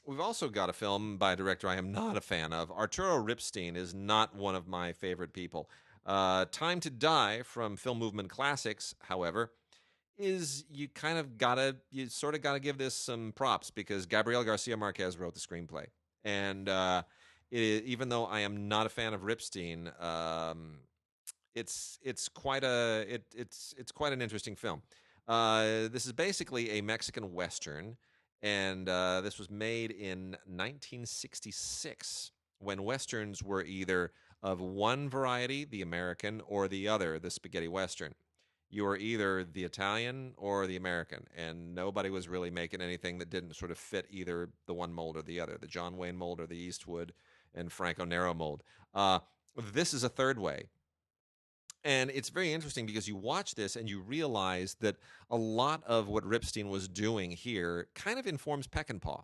We've also got a film by a director I am not a fan of. Arturo Ripstein is not one of my favorite people. Time to Die from Film Movement Classics, however, is you sort of gotta give this some props, because Gabriel Garcia Marquez wrote the screenplay, and even though I am not a fan of Ripstein, it's quite an interesting film. This is basically a Mexican Western, and this was made in 1966, when Westerns were either of one variety, the American, or the other, the spaghetti Western. You were either the Italian or the American, and nobody was really making anything that didn't sort of fit either the one mold or the other, the John Wayne mold or the Eastwood and Franco Nero mold. This is a third way. And it's very interesting because you watch this and you realize that a lot of what Ripstein was doing here kind of informs Peckinpah.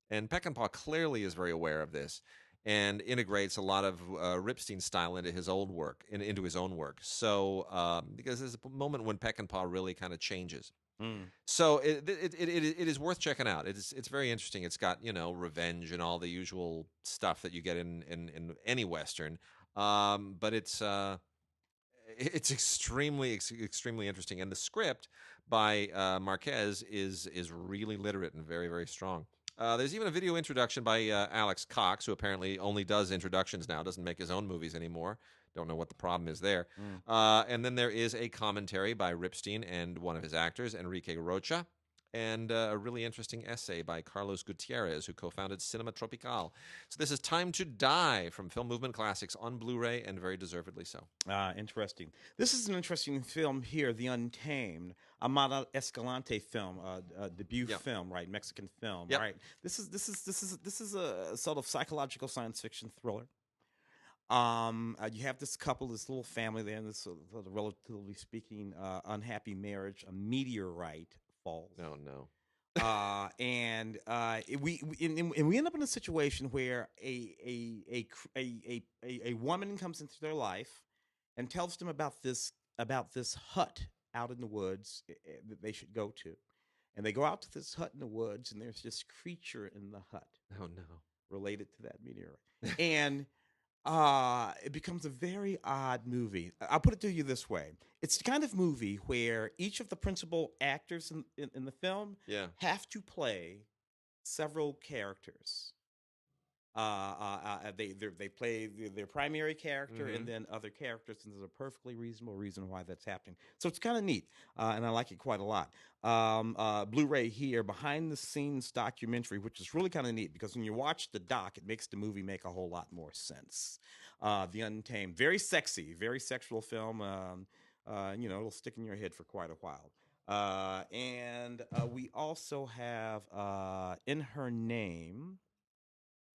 And Peckinpah clearly is very aware of this and integrates a lot of Ripstein's style into his old work, into his own work. So, because there's a moment when Peckinpah really kind of changes. So it is worth checking out. It's very interesting. It's got revenge and all the usual stuff that you get in any Western, but it's extremely interesting, and the script by Marquez is really literate and very, very strong. There's even a video introduction by Alex Cox, who apparently only does introductions now, doesn't make his own movies anymore. Don't know what the problem is there. And then there is a commentary by Ripstein and one of his actors, Enrique Rocha, and a really interesting essay by Carlos Gutierrez, who co-founded Cinema Tropical. So this is Time to Die from Film Movement Classics on Blu-ray, and very deservedly so. Interesting. This is an interesting film here, The Untamed, Amada Escalante film, debut film, right? Mexican film, right? This is a sort of psychological science fiction thriller. You have this couple, this little family there, and this sort of, relatively speaking, unhappy marriage. A meteorite falls. Oh no. And we end up in a situation where a woman comes into their life and tells them about this hut out in the woods that they should go to, and they go out to this hut in the woods, and there's this creature in the hut. Oh no. Related to that meteorite, and it becomes a very odd movie. I'll put it to you this way: it's the kind of movie where each of the principal actors in the film have to play several characters. They play their primary character and then other characters, and there's a perfectly reasonable reason why that's happening. So it's kind of neat, and I like it quite a lot. Blu-ray here, behind the scenes documentary, which is really kind of neat because when you watch the doc, it makes the movie make a whole lot more sense. The Untamed, very sexy, very sexual film. It'll stick in your head for quite a while. And we also have In Her Name.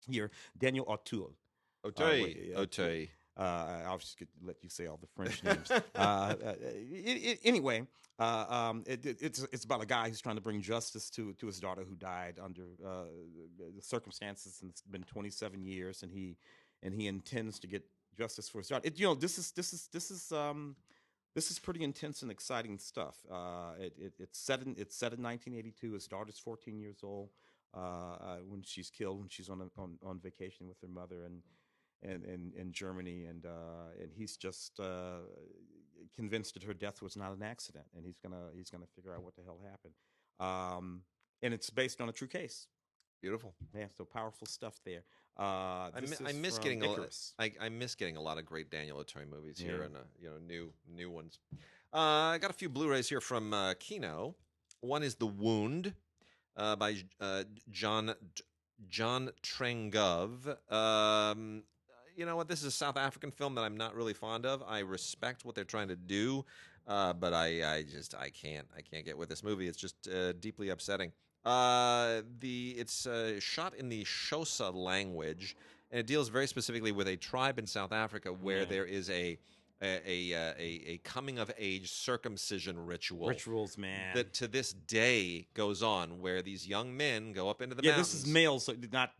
here, Daniel Auteuil. Auteuil. Auteuil. I'll just let you say all the French names. Anyway, it's about a guy who's trying to bring justice to his daughter who died under the circumstances, and it's been 27 years, and he intends to get justice for his daughter. This is pretty intense and exciting stuff. It's set in 1982. His daughter's 14 years old when she's killed, when she's on vacation with her mother in Germany, and he's just convinced that her death was not an accident, and he's gonna figure out what the hell happened. And it's based on a true case. Beautiful. Yeah, so powerful stuff there. I miss getting I miss getting a lot of great Daniel Auteuil movies here, and new ones. I got a few Blu-rays here from Kino. One is The Wound by John Trengove. You know what? This is a South African film that I'm not really fond of. I respect what they're trying to do, but I can't get with this movie. It's just deeply upsetting. It's shot in the Xhosa language, and it deals very specifically with a tribe in South Africa where there is a coming of age circumcision rituals, man, that to this day goes on, where these young men go up into the mountains. This is males, so not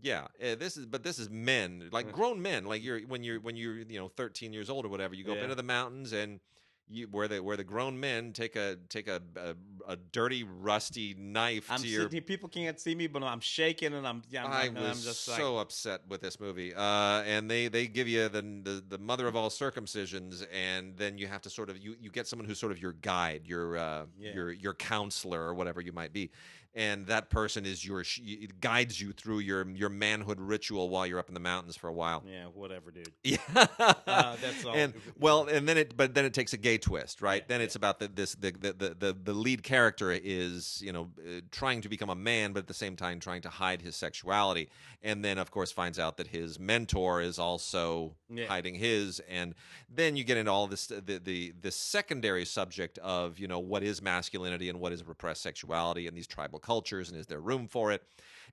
this is men, like grown men, like when you're 13 years old or whatever, you go up into the mountains, and where the grown men take a dirty rusty knife to your. People can't see me, but I'm shaking, and I'm just so upset with this movie. And they give you the mother of all circumcisions, and then you have to sort of you get someone who's sort of your guide, your counselor or whatever you might be. And that person is guides you through your manhood ritual while you're up in the mountains for a while. Yeah, whatever, dude. Yeah, that's all. And then it takes a gay twist, right? Then it's about the lead character is trying to become a man, but at the same time trying to hide his sexuality, and then of course finds out that his mentor is also hiding his, and then you get into all this the secondary subject of what is masculinity and what is repressed sexuality in these tribal cultures, and is there room for it?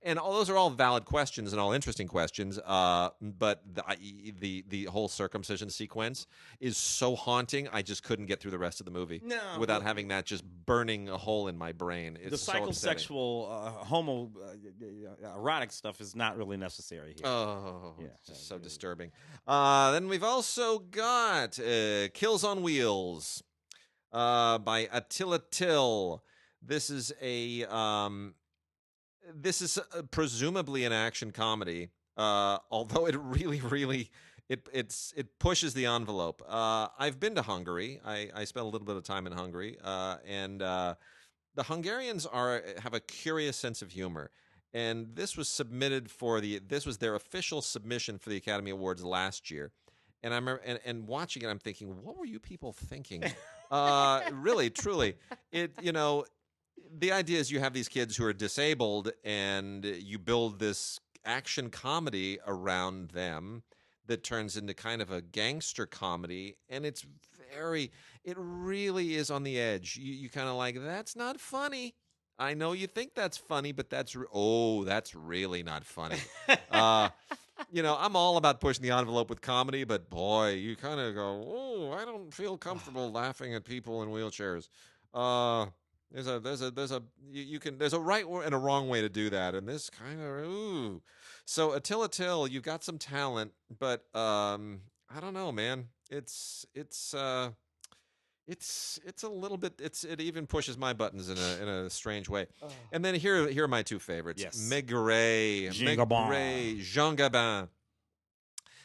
And all those are all valid questions and all interesting questions. But the whole circumcision sequence is so haunting. I just couldn't get through the rest of the movie without having that just burning a hole in my brain. It's the psychosexual, erotic stuff is not really necessary here. Oh, it's just so disturbing. Then we've also got Kills on Wheels by Attila Till. This is presumably an action comedy, although it really it pushes the envelope. I've been to Hungary. I spent a little bit of time in Hungary, and the Hungarians have a curious sense of humor. And this was submitted this was their official submission for the Academy Awards last year. And I remember, and watching it, I'm thinking, what were you people thinking? Really, truly, the idea is you have these kids who are disabled, and you build this action comedy around them that turns into kind of a gangster comedy, and it really is on the edge. You kind of like, that's not funny. I know you think that's funny, but that's really not funny. I'm all about pushing the envelope with comedy, but boy, you kind of go, oh, I don't feel comfortable laughing at people in wheelchairs. There's a right and a wrong way to do that, and this kind of ooh. So Attila Till, you've got some talent, but I don't know, man. It's a little bit. It even pushes my buttons in a strange way. And then here are my two favorites. Yes. Maigret, Jean Gabin.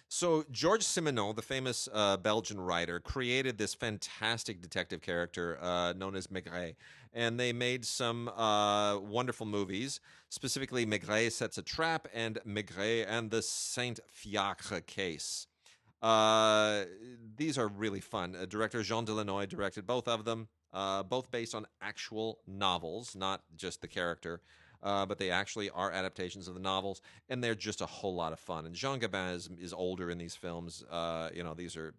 So Georges Simenon, the famous Belgian writer, created this fantastic detective character known as Maigret. And they made some wonderful movies, specifically Maigret Sets a Trap and Maigret and the Saint Fiacre Case. These are really fun. Director Jean Delanoy directed both of them, both based on actual novels, not just the character. But they actually are adaptations of the novels, and they're just a whole lot of fun. And Jean Gabin is older in these films. These are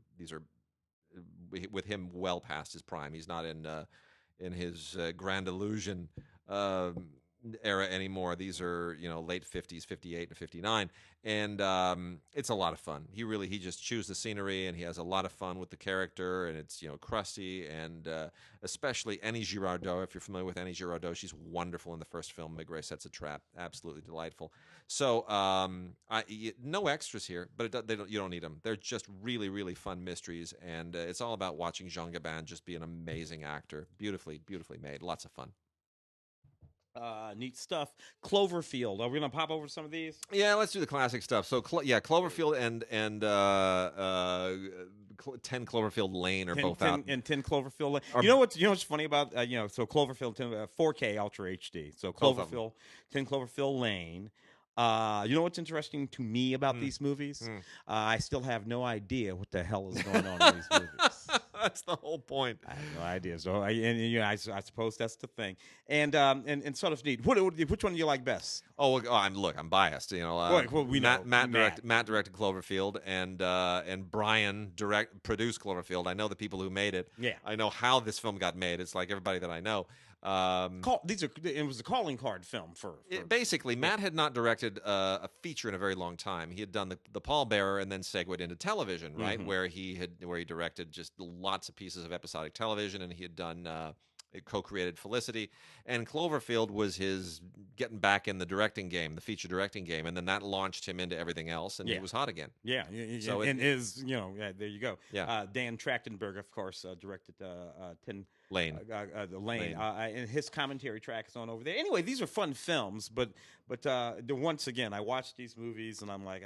with him well past his prime. He's not in his Grand Illusion era anymore. These are, late 50s, 58 and 59. And it's a lot of fun. He just chews the scenery, and he has a lot of fun with the character, and it's, crusty, and especially Annie Girardot. If you're familiar with Annie Girardot, she's wonderful in the first film, Maigret Sets a Trap. Absolutely delightful. So no extras here, but you don't need them. They're just really, really fun mysteries, and it's all about watching Jean Gabin just be an amazing actor. Beautifully, beautifully made. Lots of fun. Neat stuff. Cloverfield. Are we gonna pop over some of these? Yeah, let's do the classic stuff. So, Cloverfield and 10 Cloverfield Lane are both out. And 10 Cloverfield Lane. You know what's funny about so Cloverfield 10, 4K Ultra HD. So Cloverfield 10 Cloverfield Lane. You know what's interesting to me about these movies? I still have no idea what the hell is going on in these movies. That's the whole point. I have no idea. So I suppose that's the thing. And sort of neat. Which one do you like best? I'm biased. We know. Matt directed Cloverfield, and Brian produced Cloverfield. I know the people who made it. Yeah. I know how this film got made. It's like everybody that I know. It was a calling card film for basically. Matt had not directed a feature in a very long time. He had done the Pallbearer and then segued into television, right? Mm-hmm. where he directed just lots of pieces of episodic television, and he had done co-created Félicité, and Cloverfield was his getting back in the directing game, the feature directing game, and then that launched him into everything else, and he was hot again. Yeah. So there you go. Yeah. Dan Trachtenberg, of course, directed 10 Lane. The Lane. And his commentary track is on over there. Anyway, these are fun films, but once again, I watch these movies and I'm like,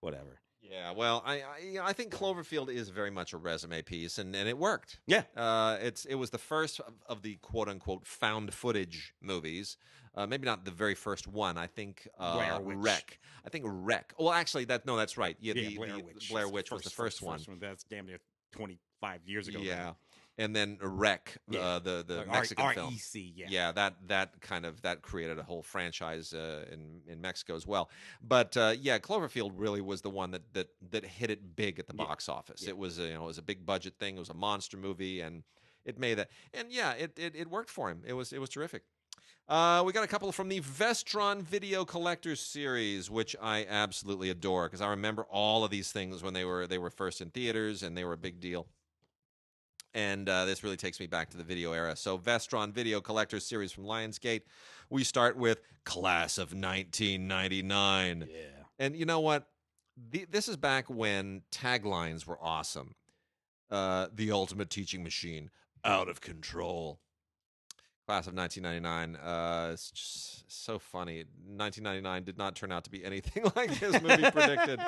whatever. Yeah, well, I think Cloverfield is very much a resume piece, and it worked. Yeah, it was the first of the quote unquote found footage movies. Maybe not the very first one. I think Wreck. I think Wreck. Well, actually, that's right. Yeah, the Blair Witch was the first one. That's damn near 25 years ago. Yeah. And then Wreck, the Mexican film. REC, yeah, that created a whole franchise in Mexico as well. But Cloverfield really was the one that hit it big at the box office. Yeah. It was it was a big budget thing. It was a monster movie, and it made that. And it worked for him. It was terrific. We got a couple from the Vestron Video Collectors series, which I absolutely adore because I remember all of these things when they were first in theaters and they were a big deal. And this really takes me back to the video era. So Vestron Video Collectors series from Lionsgate. We start with Class of 1999. Yeah. And you know what? This is back when taglines were awesome. The ultimate teaching machine, out of control. Class of 1999. It's just so funny. 1999 did not turn out to be anything like this movie predicted.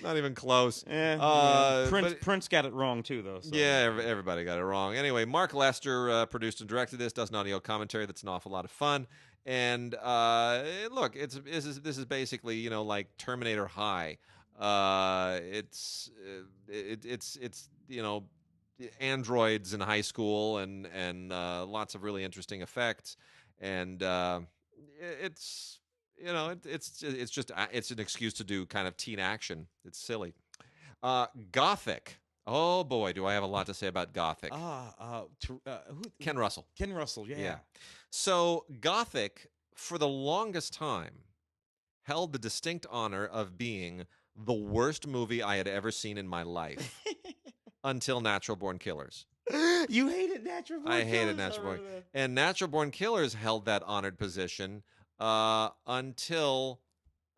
Not even close. Prince got it wrong too, though. So. Yeah, everybody got it wrong. Anyway, Mark Lester produced and directed this. Does an audio commentary that's an awful lot of fun. And look, this is basically like Terminator High. It's androids in high school and lots of really interesting effects, and it's an excuse to do kind of teen action. It's silly. Gothic. Oh boy, do I have a lot to say about Gothic. Ken Russell. Ken Russell, yeah. So Gothic, for the longest time, held the distinct honor of being the worst movie I had ever seen in my life. Until Natural Born Killers. You hated Natural Born Killers? I hated Natural Born. And Natural Born Killers held that honored position until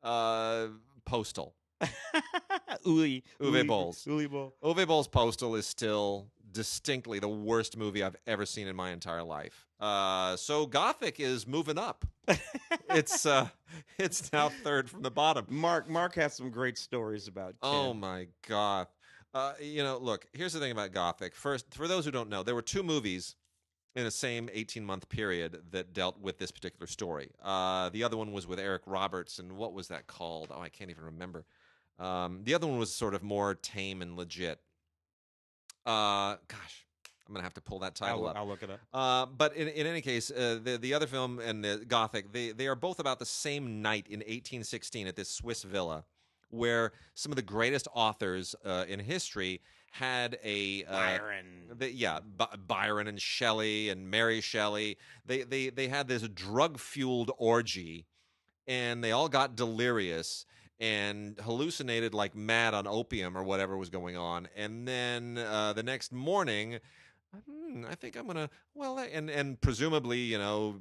Postal. Uwe Boll's. Uwe Boll's Postal is still distinctly the worst movie I've ever seen in my entire life. So Gothic is moving up. It's now third from the bottom. Mark has some great stories about Ken. Oh my God. Look, here's the thing about Gothic. First, for those who don't know, there were two movies in the same 18-month period that dealt with this particular story. The other one was with Eric Roberts, and what was that called? Oh, I can't even remember. The other one was sort of more tame and legit. Gosh, I'm going to have to pull that title up. I'll look it up. But in any case, the other film and the Gothic, they are both about the same night in 1816 at this Swiss villa, where some of the greatest authors in history had a Byron. Byron and Shelley and Mary Shelley. They had this drug-fueled orgy, and they all got delirious and hallucinated like mad on opium or whatever was going on. And then the next morning, I think I'm gonna and presumably, you know,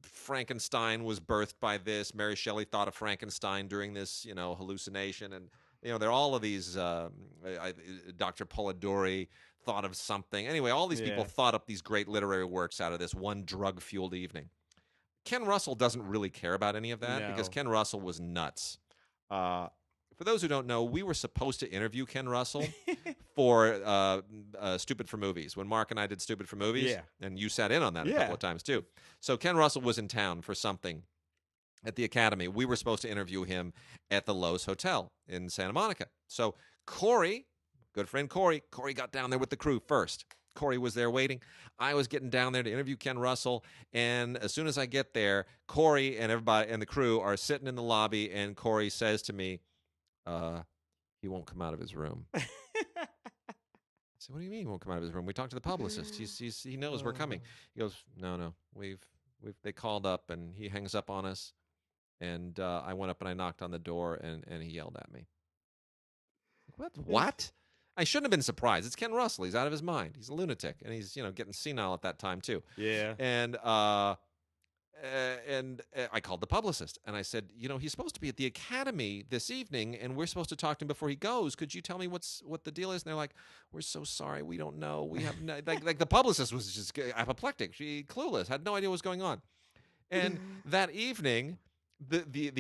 Frankenstein was birthed by this. Mary Shelley thought of Frankenstein during this, you know, hallucination, and you know, there are all of these. Dr. Polidori thought of something. Anyway, all these people thought up these great literary works out of this one drug-fueled evening. Ken Russell doesn't really care about any of that because Ken Russell was nuts. For those who don't know, we were supposed to interview Ken Russell for Stupid for Movies when Mark and I did Stupid for Movies, and you sat in on that a couple of times too. So Ken Russell was in town for something at the Academy. We were supposed to interview him at the Lowe's Hotel in Santa Monica. So Corey, good friend Corey got down there with the crew first. Corey was there waiting. I was getting down there to interview Ken Russell, and as soon as I get there, Corey and everybody and the crew are sitting in the lobby, and Corey says to me, he won't come out of his room. I said, what do you mean he won't come out of his room? We talked to the publicist. He knows we're coming. He goes, no, they called up, and he hangs up on us. And I went up and I knocked on the door, and he yelled at me. What? I shouldn't have been surprised. It's Ken Russell. He's out of his mind. He's a lunatic, and he's, you know, getting senile at that time too. Yeah. And I called the publicist, and I said, you know, he's supposed to be at the Academy this evening, and we're supposed to talk to him before he goes. Could you tell me what the deal is? And they're like, we're so sorry, we don't know. We have no, like the publicist was just apoplectic. She clueless, had no idea what was going on. And that evening, we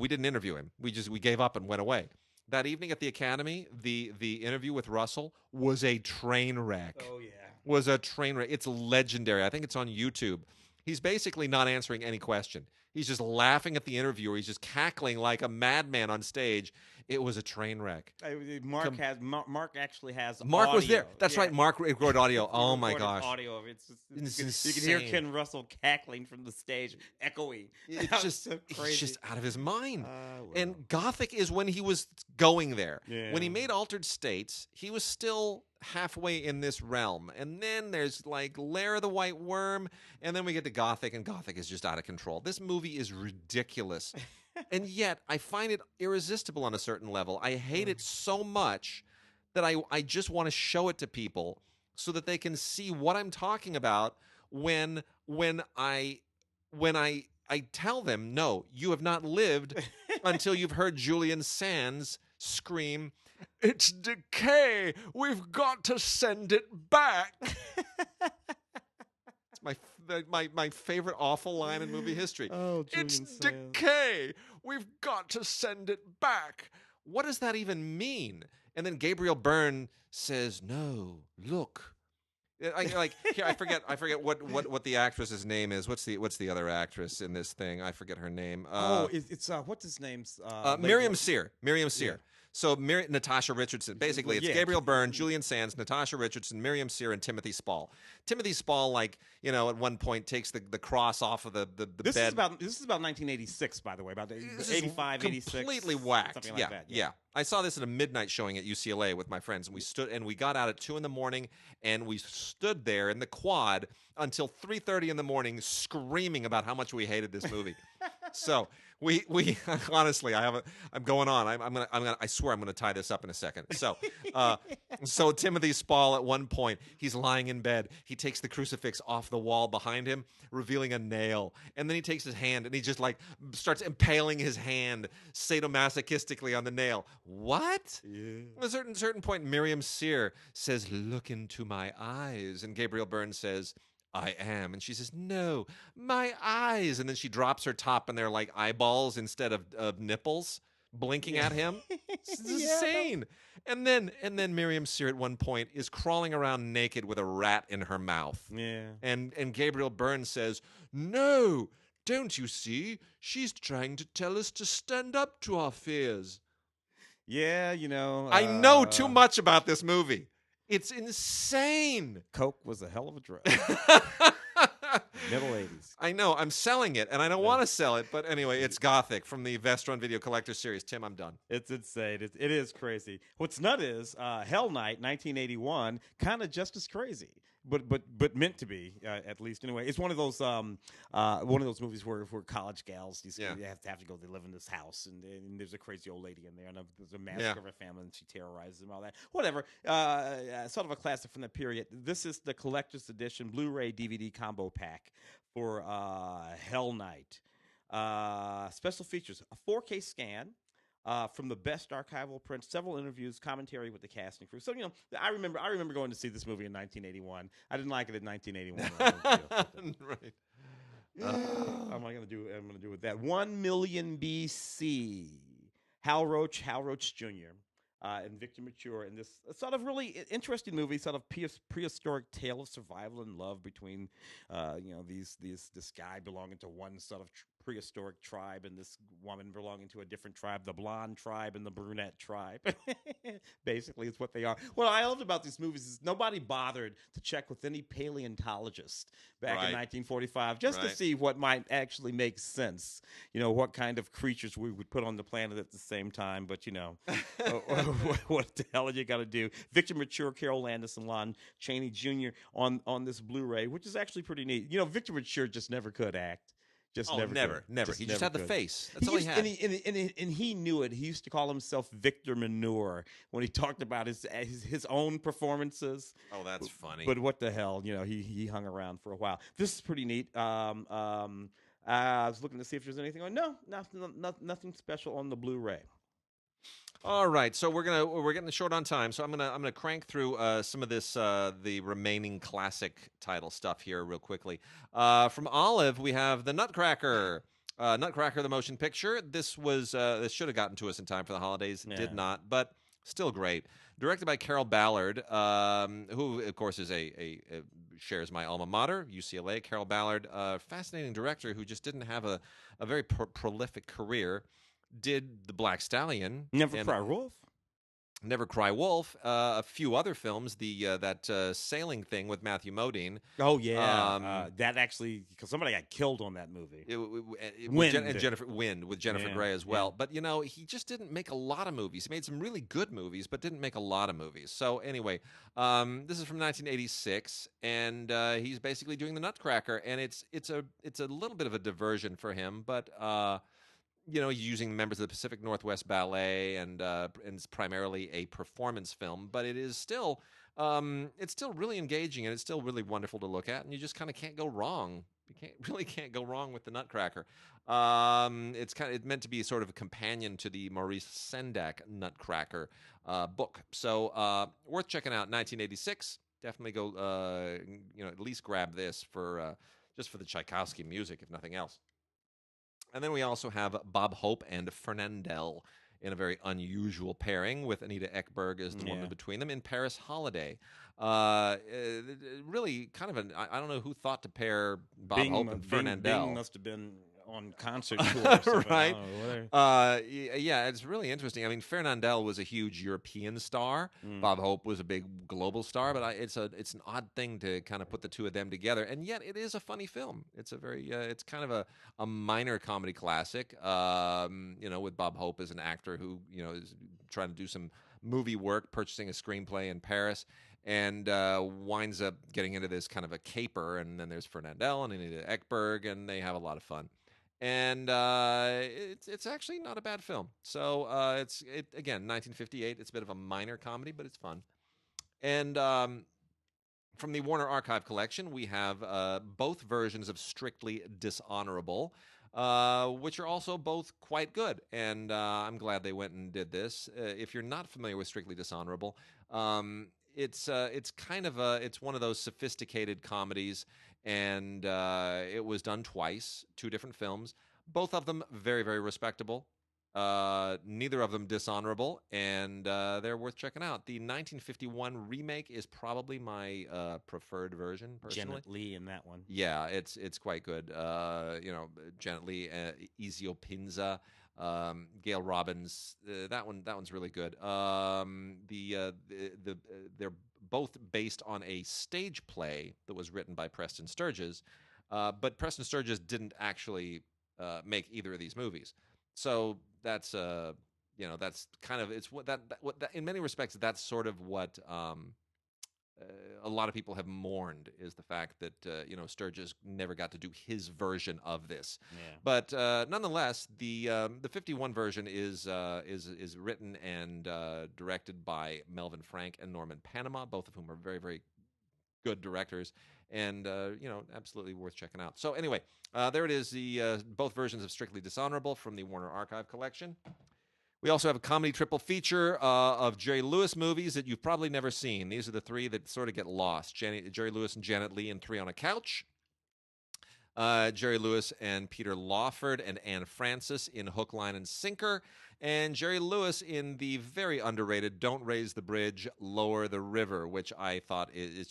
didn't interview him. We gave up and went away. That evening at the Academy, the interview with Russell was a train wreck. Oh, yeah. Was a train wreck. It's legendary. I think it's on YouTube. He's basically not answering any question. He's just laughing at the interviewer. He's just cackling like a madman on stage. It was a train wreck. Mark actually has Mark audio. was there. That's right. Mark recorded audio. Oh my gosh. Audio of it. You can hear Ken Russell cackling from the stage, echoing. It's just so crazy. He's just out of his mind. Well. And Gothic is when he was going there. Yeah. When he made Altered States, he was still halfway in this realm. And then there's like Lair of the White Worm, and then we get to Gothic, and Gothic is just out of control. This movie is ridiculous. And yet, I find it irresistible on a certain level. I hate it so much that I just want to show it to people so that they can see what I'm talking about when I tell them, no, you have not lived until you've heard Julian Sands scream, "It's decay! We've got to send it back!" My favorite awful line in movie history. Oh, it's Sands. decay. We've got to send it back. What does that even mean? And then Gabriel Byrne says, "No, look." I forget what the actress's name is. What's the other actress in this thing? I forget her name. It's what's his name's Miriam Sear. So Natasha Richardson. Basically, it's Gabriel Byrne, Julian Sands, Natasha Richardson, Miriam Sear, and Timothy Spall. Timothy Spall, like, you know, at one point takes the cross off of the this bed. This is about 1986, by the way, about 85, 86. Completely whacked. Something like that. Yeah. I saw this at a midnight showing at UCLA with my friends, and we got out at 2 a.m, and we stood there in the quad until 3:30 in the morning, screaming about how much we hated this movie. So we honestly, I'm going on. I swear I'm gonna tie this up in a second. So Timothy Spall at one point, he's lying in bed. He takes the crucifix off the wall behind him, revealing a nail, and then he takes his hand and he just like starts impaling his hand sadomasochistically on the nail. What? Yeah. At a certain point, Miriam Sear says, "Look into my eyes," and Gabriel Byrne says, "I am." And she says, "No, my eyes." And then she drops her top and they're like eyeballs instead of nipples blinking at him. It's insane. And then Miriam Sear at one point is crawling around naked with a rat in her mouth. Yeah. And Gabriel Byrne says, "No, don't you see? She's trying to tell us to stand up to our fears." Yeah, you know. I know too much about this movie. It's insane. Coke was a hell of a drug. Middle 80s. I know. I'm selling it, and I don't want to sell it. But anyway, it's Gothic from the Vestron Video Collector Series. Tim, I'm done. It's insane. It is crazy. What's nut is Hell Night, 1981, kind of just as crazy, but meant to be, at least anyway. It's one of those movies where college gals they have to go. They live in this house, and there's a crazy old lady in there, and there's a massacre of her family, and she terrorizes them, all that. Whatever. Sort of a classic from the period. This is the collector's edition Blu-ray DVD combo pack for Hell Night. Special features: a 4K scan. From the best archival prints, several interviews, commentary with the cast and crew. So I remember going to see this movie in 1981. I didn't like it in 1981. Right. I'm gonna do with that. 1 million BC. Hal Roach Jr. And Victor Mature in this sort of really interesting movie, sort of prehistoric tale of survival and love between, this guy belonging to one sort of prehistoric tribe and this woman belonging to a different tribe, the blonde tribe and the brunette tribe. Basically, it's what they are. What I loved about these movies is nobody bothered to check with any paleontologist back in 1945 just to see what might actually make sense. What kind of creatures we would put on the planet at the same time. But, what the hell you got to do? Victor Mature, Carol Landis, and Lon Chaney Jr. on this Blu-ray, which is actually pretty neat. Victor Mature just never could act. Never. He just had the face. That's all he had. And he knew it. He used to call himself Victor Manure when he talked about his own performances. Oh, that's funny. But what the hell? He hung around for a while. This is pretty neat. I was looking to see if there's anything on. No, nothing special on the Blu-ray. All right, so we're getting short on time, so I'm gonna crank through some of this the remaining classic title stuff here real quickly. From Olive, we have the Nutcracker, Nutcracker the motion picture. This should have gotten to us in time for the holidays. It did not, but still great. Directed by Carol Ballard, who of course is a shares my alma mater, UCLA. Carol Ballard, fascinating director who just didn't have a very prolific career. Did The Black Stallion, Never Cry Wolf, Never Cry Wolf, a few other films, that sailing thing with Matthew Modine. Oh yeah, that actually, because somebody got killed on that movie. Wind with Jennifer Grey as well. Yeah. But he just didn't make a lot of movies. He made some really good movies, but didn't make a lot of movies. So anyway, this is from 1986, and he's basically doing the Nutcracker, and it's a little bit of a diversion for him, but. Using members of the Pacific Northwest Ballet, and it's primarily a performance film, but it is still it's still really engaging, and it's still really wonderful to look at, and you just kind of can't go wrong. You can't go wrong with the Nutcracker. It's meant to be sort of a companion to the Maurice Sendak Nutcracker book, so worth checking out. 1986. Definitely go. At least grab this for just for the Tchaikovsky music, if nothing else. And then we also have Bob Hope and Fernandel in a very unusual pairing, with Anita Ekberg as the woman between them, in Paris Holiday. Really kind of I don't know who thought to pair Bob Hope and Fernandel. Bing must have been on concert tour. Right. It's really interesting. I mean, Fernandel was a huge European star. Bob Hope was a big global star, but it's an odd thing to kind of put the two of them together. And yet it is a funny film. It's it's kind of a minor comedy classic, with Bob Hope as an actor who, is trying to do some movie work, purchasing a screenplay in Paris, and winds up getting into this kind of a caper. And then there's Fernandel and Anita Ekberg, and they have a lot of fun. And it's actually not a bad film. So again, 1958. It's a bit of a minor comedy, but it's fun. And from the Warner Archive collection, we have both versions of Strictly Dishonorable, which are also both quite good. And I'm glad they went and did this. If you're not familiar with Strictly Dishonorable, it's one of those sophisticated comedies. And it was done twice, 2 different films, both of them very, very respectable, neither of them dishonorable, and they're worth checking out. The 1951 remake is probably my preferred version, personally. Janet Leigh in that one. Yeah, it's quite good. Janet Leigh, Ezio Pinza, Gail Robbins. That one's really good. They're both based on a stage play that was written by Preston Sturges, But Preston Sturges didn't actually make either of these movies. So that's that's kind of it's what that in many respects that's sort of what a lot of people have mourned is the fact that Sturges never got to do his version of this. Yeah. But nonetheless, the 51 version is written and directed by Melvin Frank and Norman Panama, both of whom are very, very good directors, and absolutely worth checking out. So anyway, there it is. The both versions of Strictly Dishonorable from the Warner Archive collection. We also have a comedy triple feature of Jerry Lewis movies that you've probably never seen. These are the three that sort of get lost. Jerry Lewis and Janet Leigh in Three on a Couch. Jerry Lewis and Peter Lawford and Anne Francis in Hook, Line, and Sinker. And Jerry Lewis in the very underrated Don't Raise the Bridge, Lower the River, which I thought is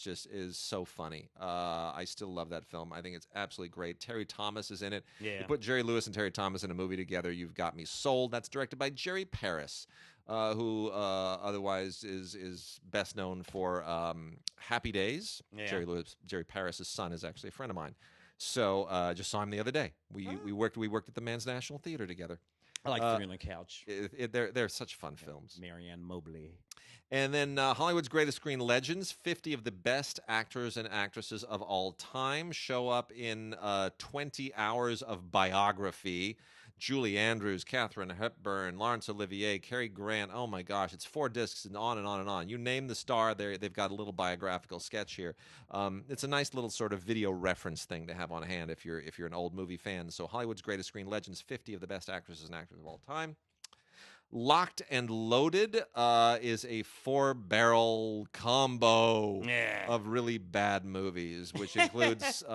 so funny. I still love that film. I think it's absolutely great. Terry Thomas is in it. Yeah. You put Jerry Lewis and Terry Thomas in a movie together, you've got me sold. That's directed by Jerry Paris, who otherwise is best known for Happy Days. Yeah. Jerry Paris' son is actually a friend of mine. So just saw him the other day. We worked at the Man's National Theater together. I like Three on the Couch. They're such fun films. Marianne Mobley. And then Hollywood's Greatest Screen Legends, 50 of the best actors and actresses of all time show up in 20 hours of biography. Julie Andrews, Katharine Hepburn, Laurence Olivier, Cary Grant. Oh my gosh, it's 4 discs and on and on and on. You name the star, they've got a little biographical sketch here. It's a nice little sort of video reference thing to have on hand if you're an old movie fan. So Hollywood's Greatest Screen Legends, 50 of the best actresses and actors of all time. Locked and Loaded is a 4-barrel combo of really bad movies, which includes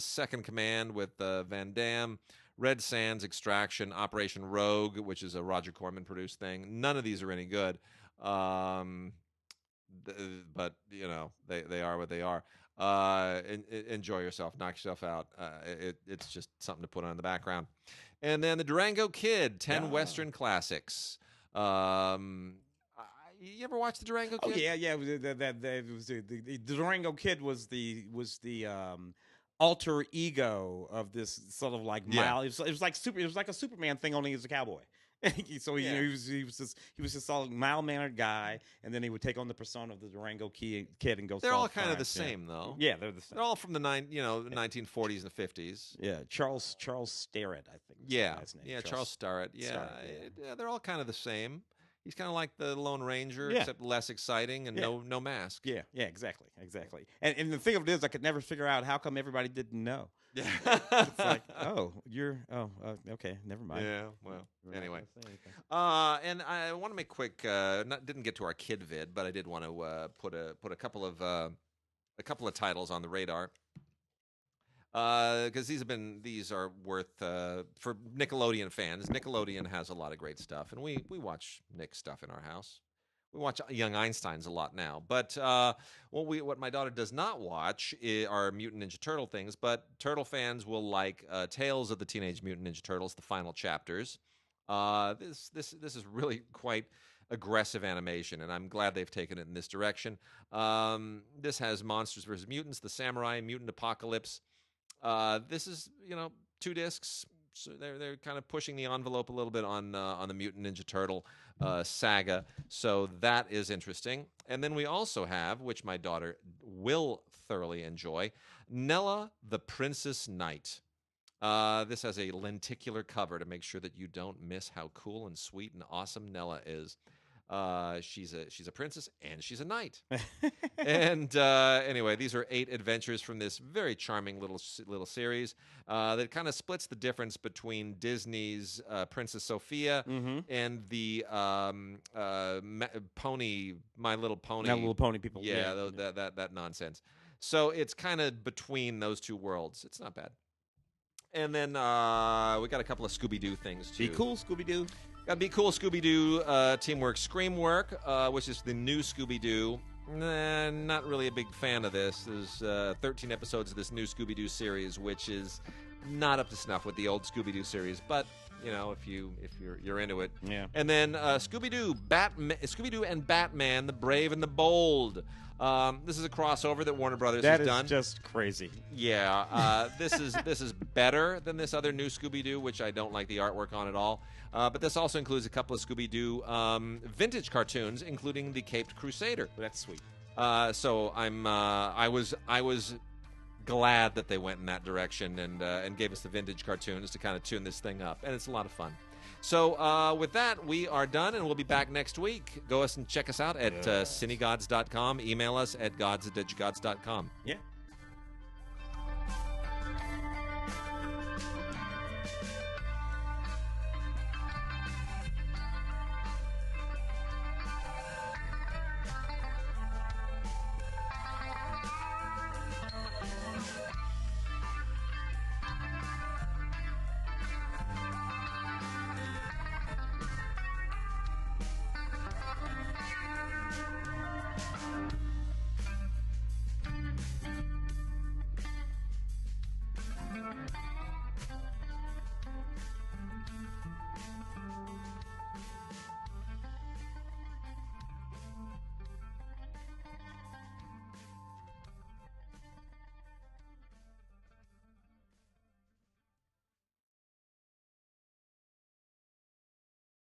Second Command with Van Damme, Red Sands, Extraction, Operation Rogue, which is a Roger Corman produced thing. None of these are any good, but they are what they are. Enjoy yourself, knock yourself out. It's just something to put on in the background. And then the Durango Kid, 10 Western classics. You ever watch the Durango Kid? Oh yeah. The Durango Kid was the alter ego of this sort of like mild. It was like a Superman thing, only he was a cowboy. So he was this all mild mannered guy, and then he would take on the persona of the Durango Kid and go. They're all kind crimes. of the same, though. Yeah, they're the same. They're all from the 1940s and 50s. Yeah, Charles Starrett, I think. Yeah, his name. yeah, Charles Starrett. Yeah, Starrett, yeah, they're all kind of the same. He's kind of like the Lone Ranger, except less exciting and no mask. Yeah, exactly. And the thing of it is, I could never figure out how come everybody didn't know. Yeah, it's like, okay, never mind. Yeah, well, anyway. And I want to make quick. Didn't get to our kid vid, but I did want to put a couple of titles on the radar. Because these are worth for Nickelodeon fans. Nickelodeon has a lot of great stuff, and we watch Nick stuff in our house. We watch Young Einsteins a lot now, but what my daughter does not watch are Mutant Ninja Turtle things. But Turtle fans will like Tales of the Teenage Mutant Ninja Turtles, the final chapters. This is really quite aggressive animation, and I'm glad they've taken it in this direction. This has Monsters vs. Mutants, the Samurai, Mutant Apocalypse. This is 2 discs, so they're kind of pushing the envelope a little bit on the Mutant Ninja Turtle saga, so that is interesting. And then we also have, which my daughter will thoroughly enjoy, Nella the Princess Knight. This has a lenticular cover to make sure that you don't miss how cool and sweet and awesome Nella is. She's a princess and she's a knight. And anyway, these are 8 adventures from this very charming little series that kind of splits the difference between Disney's Princess Sophia and the pony, My Little Pony. My Little Pony people. Yeah, that nonsense. So it's kind of between those two worlds. It's not bad. And then we got a couple of Scooby-Doo things too. Be Cool Scooby-Doo. Be Cool Scooby-Doo, Teamwork Screamwork, which is the new Scooby-Doo. Not really a big fan of this. There's 13 episodes of this new Scooby-Doo series, which is not up to snuff with the old Scooby-Doo series, but if you're into it. Yeah. And then Scooby-Doo and Batman, the Brave and the Bold. This is a crossover that Warner Brothers has done. That is just crazy. Yeah, this is better than this other new Scooby-Doo, which I don't like the artwork on at all. But this also includes a couple of Scooby-Doo vintage cartoons, including the Caped Crusader. That's sweet. So I was glad that they went in that direction and gave us the vintage cartoons to kind of tune this thing up, and it's a lot of fun. So with that, we are done, and we'll be back next week. Go and check us out at cinegods.com. Email us at gods@digigods.com. Yeah.